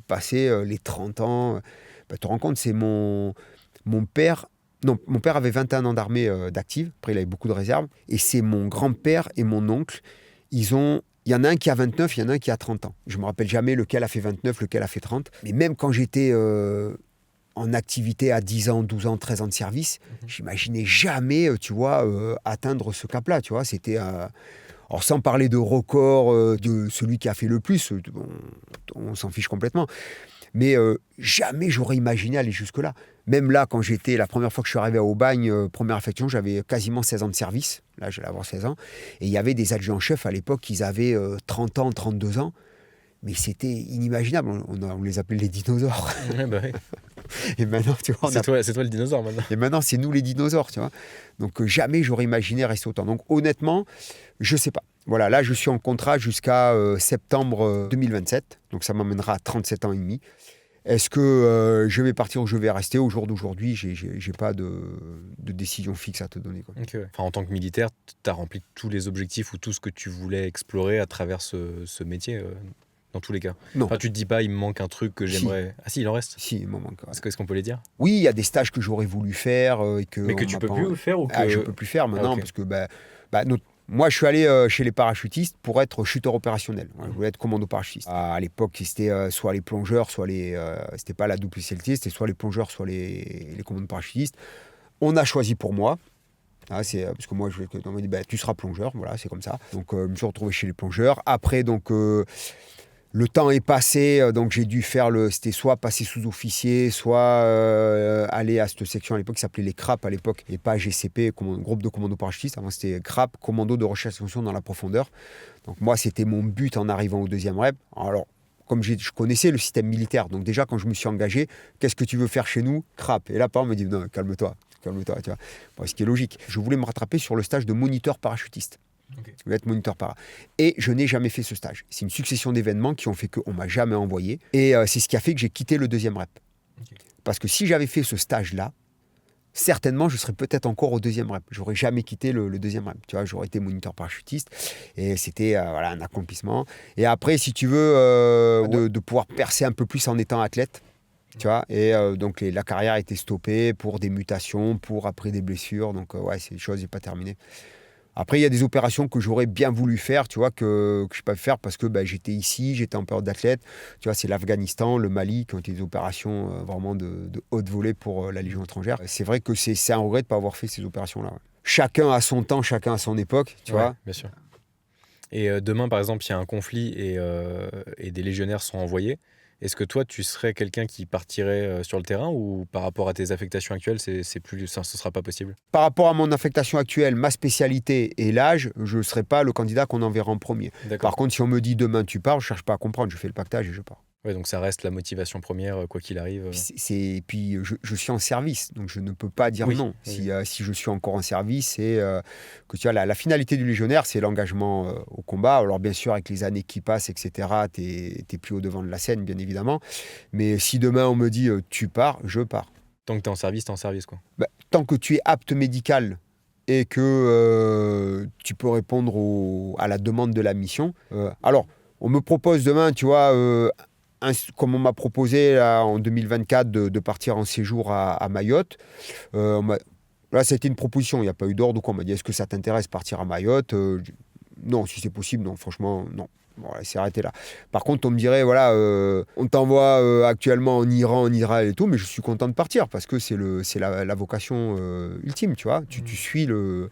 passé les 30 ans. Tu te rends compte, c'est mon père... Non, mon père avait 21 ans d'armée d'active. Après, il avait beaucoup de réserves. Et c'est mon grand-père et mon oncle. Il y en a un qui a 29, il y en a un qui a 30 ans. Je ne me rappelle jamais lequel a fait 29, lequel a fait 30. Mais même quand j'étais en activité à 10 ans, 12 ans, 13 ans de service, j'imaginais jamais, tu vois, atteindre ce cap-là. Tu vois, c'était... Alors, sans parler de record, de celui qui a fait le plus, on s'en fiche complètement. Mais jamais j'aurais imaginé aller jusque-là. Même là, quand la première fois que je suis arrivé à Aubagne, première affection, j'avais quasiment 16 ans de service. Là, j'allais avoir 16 ans. Et il y avait des adjudants-chefs à l'époque, ils avaient 30 ans, 32 ans. Mais c'était inimaginable. On les appelait les dinosaures. Ouais, bah oui. Et maintenant, tu vois... C'est toi le dinosaure, maintenant. Et maintenant, c'est nous les dinosaures, tu vois. Donc, jamais j'aurais imaginé rester autant. Donc, honnêtement, je ne sais pas. Voilà, là, je suis en contrat jusqu'à septembre 2027. Donc, ça m'amènera à 37 ans et demi. Est-ce que je vais partir ou je vais rester ? Au jour d'aujourd'hui, j'ai pas de décision fixe à te donner, quoi. Okay, ouais. Enfin, en tant que militaire, tu as rempli tous les objectifs ou tout ce que tu voulais explorer à travers ce métier, dans tous les cas. Non. Enfin, tu te dis pas, il me manque un truc que j'aimerais... Ah si, il en reste ? Si, il m'en manque. Ouais. Est-ce qu'on peut les dire ? Oui, il y a des stages que j'aurais voulu faire. Mais que tu peux plus faire ou que... Ah, je peux plus faire maintenant, okay. Parce que moi, je suis allé chez les parachutistes pour être chuteur opérationnel. Je voulais être commando parachutiste. À l'époque, c'était soit les plongeurs, soit les... c'était pas la double spécialité, c'était soit les plongeurs, soit les commandos parachutistes. On a choisi pour moi. Parce que moi, on m'a dit, tu seras plongeur, voilà, c'est comme ça. Donc, je me suis retrouvé chez les plongeurs. Après, donc... le temps est passé, donc j'ai dû faire c'était soit passer sous-officier, soit aller à cette section à l'époque qui s'appelait les CRAP à l'époque, et pas GCP, groupe de commandos parachutistes. Avant c'était CRAP, commando de recherche et extinction dans la profondeur. Donc moi, c'était mon but en arrivant au 2e REP. Alors, comme je connaissais le système militaire, donc déjà quand je me suis engagé, qu'est-ce que tu veux faire chez nous ? CRAP. Et là, par exemple, on me dit, non, calme-toi, tu vois. Bon, ce qui est logique. Je voulais me rattraper sur le stage de moniteur parachutiste. Okay. Je voulais être moniteur para. Et je n'ai jamais fait ce stage. C'est une succession d'événements qui ont fait qu'on ne m'a jamais envoyé. Et c'est ce qui a fait que j'ai quitté le 2e REP. Okay. Parce que si j'avais fait ce stage-là, certainement, je serais peut-être encore au 2e REP. Je n'aurais jamais quitté le 2e REP. Tu vois, j'aurais été moniteur parachutiste. Et c'était un accomplissement. Et après, si tu veux, de pouvoir percer un peu plus en étant athlète. Tu vois, et donc la carrière a été stoppée pour des mutations, pour après des blessures. Donc, c'est des choses, je n'ai pas terminé. Après, il y a des opérations que j'aurais bien voulu faire, tu vois, que je ne peux pas faire parce que j'étais ici, j'étais en période d'athlète. Tu vois, c'est l'Afghanistan, le Mali qui ont été des opérations vraiment de haute volée pour la Légion étrangère. C'est vrai que c'est un regret de ne pas avoir fait ces opérations-là. Ouais. Chacun a son temps, chacun a son époque, tu vois. Bien sûr. Et demain, par exemple, il y a un conflit et des légionnaires sont envoyés. Est-ce que toi, tu serais quelqu'un qui partirait sur le terrain ou par rapport à tes affectations actuelles, c'est plus, ça, ce sera pas possible? Par rapport à mon affectation actuelle, ma spécialité et l'âge, je ne serai pas le candidat qu'on enverra en premier. D'accord. Par contre, si on me dit demain tu pars, je ne cherche pas à comprendre, je fais le pactage et je pars. Ouais, donc ça reste la motivation première, quoi qu'il arrive. Puis je suis en service, donc je ne peux pas dire Oui, non. oui. Si je suis encore en service, c'est que tu vois, la finalité du légionnaire, c'est l'engagement au combat. Alors bien sûr, avec les années qui passent, etc., tu es plus au devant de la scène, bien évidemment. Mais si demain on me dit tu pars, je pars. Tant que t'es en service, quoi. Bah, tant que tu es apte médical et que tu peux répondre à la demande de la mission. Alors, on me propose demain, tu vois, comme on m'a proposé là, en 2024 de partir en séjour à Mayotte. Là, c'était une proposition, il n'y a pas eu d'ordre. On m'a dit, est-ce que ça t'intéresse partir à Mayotte? Non, si c'est possible, non, franchement, non. Bon, c'est arrêté là. Par contre, on me dirait, voilà, on t'envoie actuellement en Iran, en Israël et tout, mais je suis content de partir parce que c'est la vocation ultime, tu vois. Tu suis le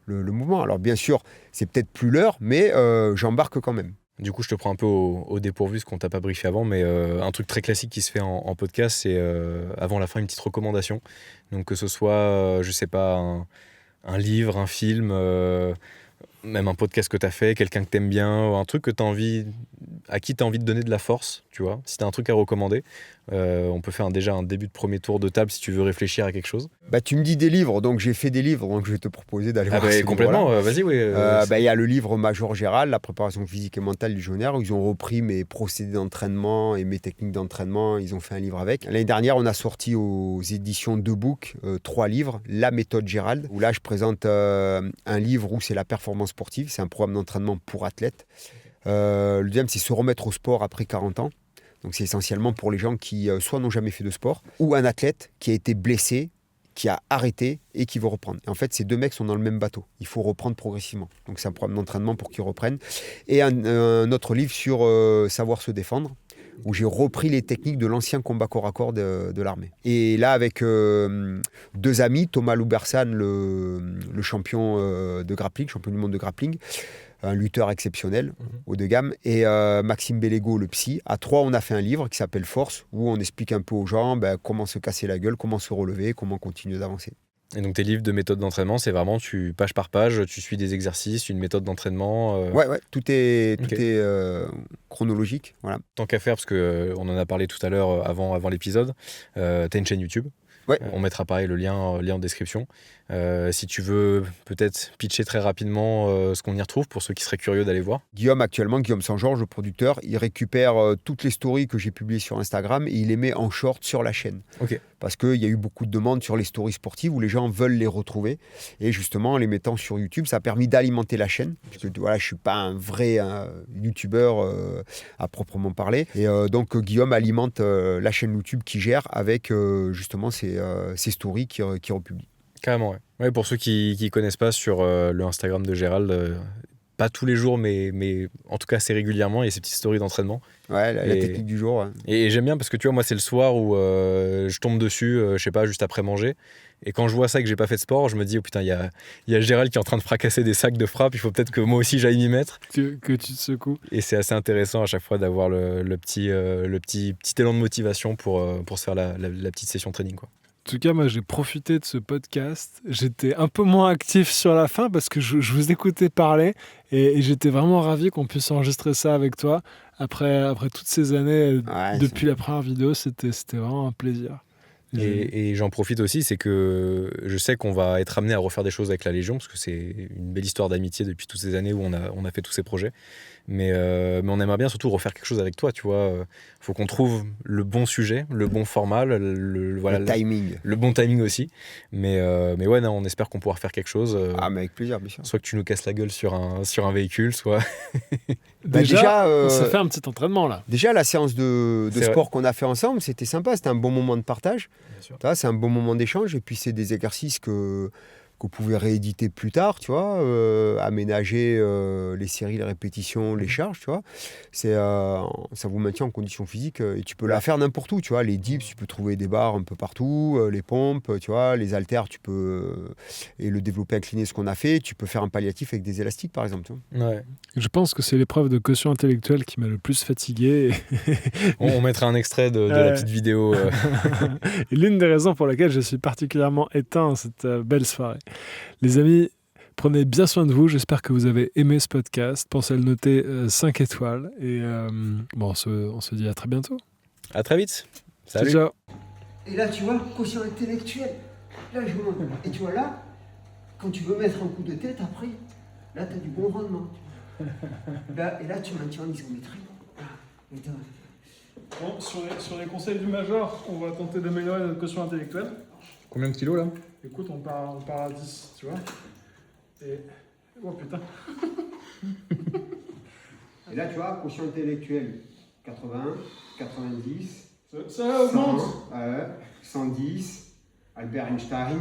mouvement. Alors, bien sûr, c'est peut-être plus l'heure, mais j'embarque quand même. Du coup, je te prends un peu au dépourvu, ce qu'on t'a pas briefé avant, mais un truc très classique qui se fait en podcast, c'est avant la fin une petite recommandation. Donc que ce soit, je sais pas, un livre, un film, même un podcast que tu as fait, quelqu'un que tu aimes bien, ou un truc que à qui tu as envie de donner de la force, tu vois. Si tu as un truc à recommander, on peut faire déjà un début de premier tour de table si tu veux réfléchir à quelque chose. Bah, tu me dis des livres, donc j'ai fait des livres, donc je vais te proposer d'aller voir ces complètement, livres-là. vas-y, oui. Il y a le livre Major Gérald, la préparation physique et mentale du légionnaire, où ils ont repris mes procédés d'entraînement et mes techniques d'entraînement. Ils ont fait un livre avec. L'année dernière, on a sorti aux éditions De Book 3 livres, La méthode Gérald, où là, je présente un livre où c'est la performance sportive. C'est un programme d'entraînement pour athlètes. Le deuxième, c'est se remettre au sport après 40 ans. Donc, c'est essentiellement pour les gens qui soit n'ont jamais fait de sport, ou un athlète qui a été blessé, qui a arrêté et qui veut reprendre. Et en fait, ces deux mecs sont dans le même bateau. Il faut reprendre progressivement. Donc, c'est un programme d'entraînement pour qu'ils reprennent. Et un autre livre sur savoir se défendre, où j'ai repris les techniques de l'ancien combat corps à corps de l'armée. Et là, avec deux amis, Thomas Loubersan, le champion de grappling, champion du monde de grappling, un lutteur exceptionnel, haut de gamme, et Maxime Bellego, le psy. À 3, on a fait un livre qui s'appelle Force, où on explique un peu aux gens comment se casser la gueule, comment se relever, comment continuer d'avancer. Et donc tes livres de méthode d'entraînement, c'est vraiment page par page, tu suis des exercices, une méthode d'entraînement. Ouais, tout est chronologique. Voilà. Tant qu'à faire, parce qu'on en a parlé tout à l'heure avant l'épisode, tu as une chaîne YouTube. Ouais. On mettra pareil le lien en description. Si tu veux peut-être pitcher très rapidement ce qu'on y retrouve pour ceux qui seraient curieux d'aller voir. Guillaume Saint-Georges, le producteur, il récupère toutes les stories que j'ai publiées sur Instagram et il les met en short sur la chaîne. Ok. Parce qu'il y a eu beaucoup de demandes sur les stories sportives où les gens veulent les retrouver. Et justement, en les mettant sur YouTube, ça a permis d'alimenter la chaîne. Parce que voilà, je ne suis pas un vrai youtubeur à proprement parler. Et donc, Guillaume alimente la chaîne YouTube qu'il gère avec justement ses stories qu'il republie. Carrément, ouais. Ouais, pour ceux qui ne connaissent pas, sur le Instagram de Gérald, pas tous les jours, mais en tout cas assez régulièrement, il y a ces petites stories d'entraînement. Ouais, la technique du jour. Ouais. Et j'aime bien parce que tu vois, moi, c'est le soir où je tombe dessus, je sais pas, juste après manger. Et quand je vois ça et que j'ai pas fait de sport, je me dis, oh putain, il y a Gérald qui est en train de fracasser des sacs de frappe, il faut peut-être que moi aussi j'aille m'y mettre. Que tu te secoues. Et c'est assez intéressant à chaque fois d'avoir le petit élan de motivation pour se faire la petite session training, quoi. En tout cas, moi, j'ai profité de ce podcast. J'étais un peu moins actif sur la fin parce que je vous écoutais parler et j'étais vraiment ravi qu'on puisse enregistrer ça avec toi. Après toutes ces années, depuis la première vidéo, c'était vraiment un plaisir. Et j'en profite aussi, c'est que je sais qu'on va être amené à refaire des choses avec la Légion, parce que c'est une belle histoire d'amitié depuis toutes ces années où on a fait tous ces projets. Mais on aimerait bien surtout refaire quelque chose avec toi, tu vois. Faut qu'on trouve le bon sujet, le bon format, le timing. Le bon timing aussi. Mais ouais, non, on espère qu'on pourra faire quelque chose. Mais avec plaisir, bien sûr. Soit que tu nous casses la gueule sur un véhicule, soit... Déjà, on s'est fait un petit entraînement là. Déjà, la séance de sport qu'on a fait ensemble, c'était sympa. C'était un bon moment de partage. C'est un bon moment d'échange. Et puis, c'est des exercices qu'on que vous pouvez rééditer plus tard, tu vois, aménager les séries, les répétitions, les charges, tu vois. Ça vous maintient en condition physique et tu peux la faire n'importe où, tu vois. Les dips, tu peux trouver des barres un peu partout, les pompes, tu vois, les haltères, tu peux et le développé incliné, ce qu'on a fait, tu peux faire un palliatif avec des élastiques, par exemple. Tu vois. Ouais. Je pense que c'est l'épreuve de quotient intellectuel qui m'a le plus fatigué. On mettra un extrait de la petite vidéo. Et l'une des raisons pour laquelle je suis particulièrement éteint cette belle soirée. Les amis, prenez bien soin de vous. J'espère que vous avez aimé ce podcast. Pensez à le noter 5 étoiles. Et on se dit à très bientôt. À très vite. Salut. Ciao. Et là, tu vois, quotient intellectuel. Là, je monte. Et tu vois, là, quand tu veux mettre un coup de tête, après, là, tu as du bon rendement. Là, et là, tu maintiens en isométrie. Et Bon, sur les conseils du Major, on va tenter d'améliorer notre quotient intellectuel. Combien de kilos là? Écoute, on part à 10, tu vois. Et... Oh putain. Et là, tu vois, quotient intellectuel, 80, 90, Ça augmente. 100, 110, Albert Einstein.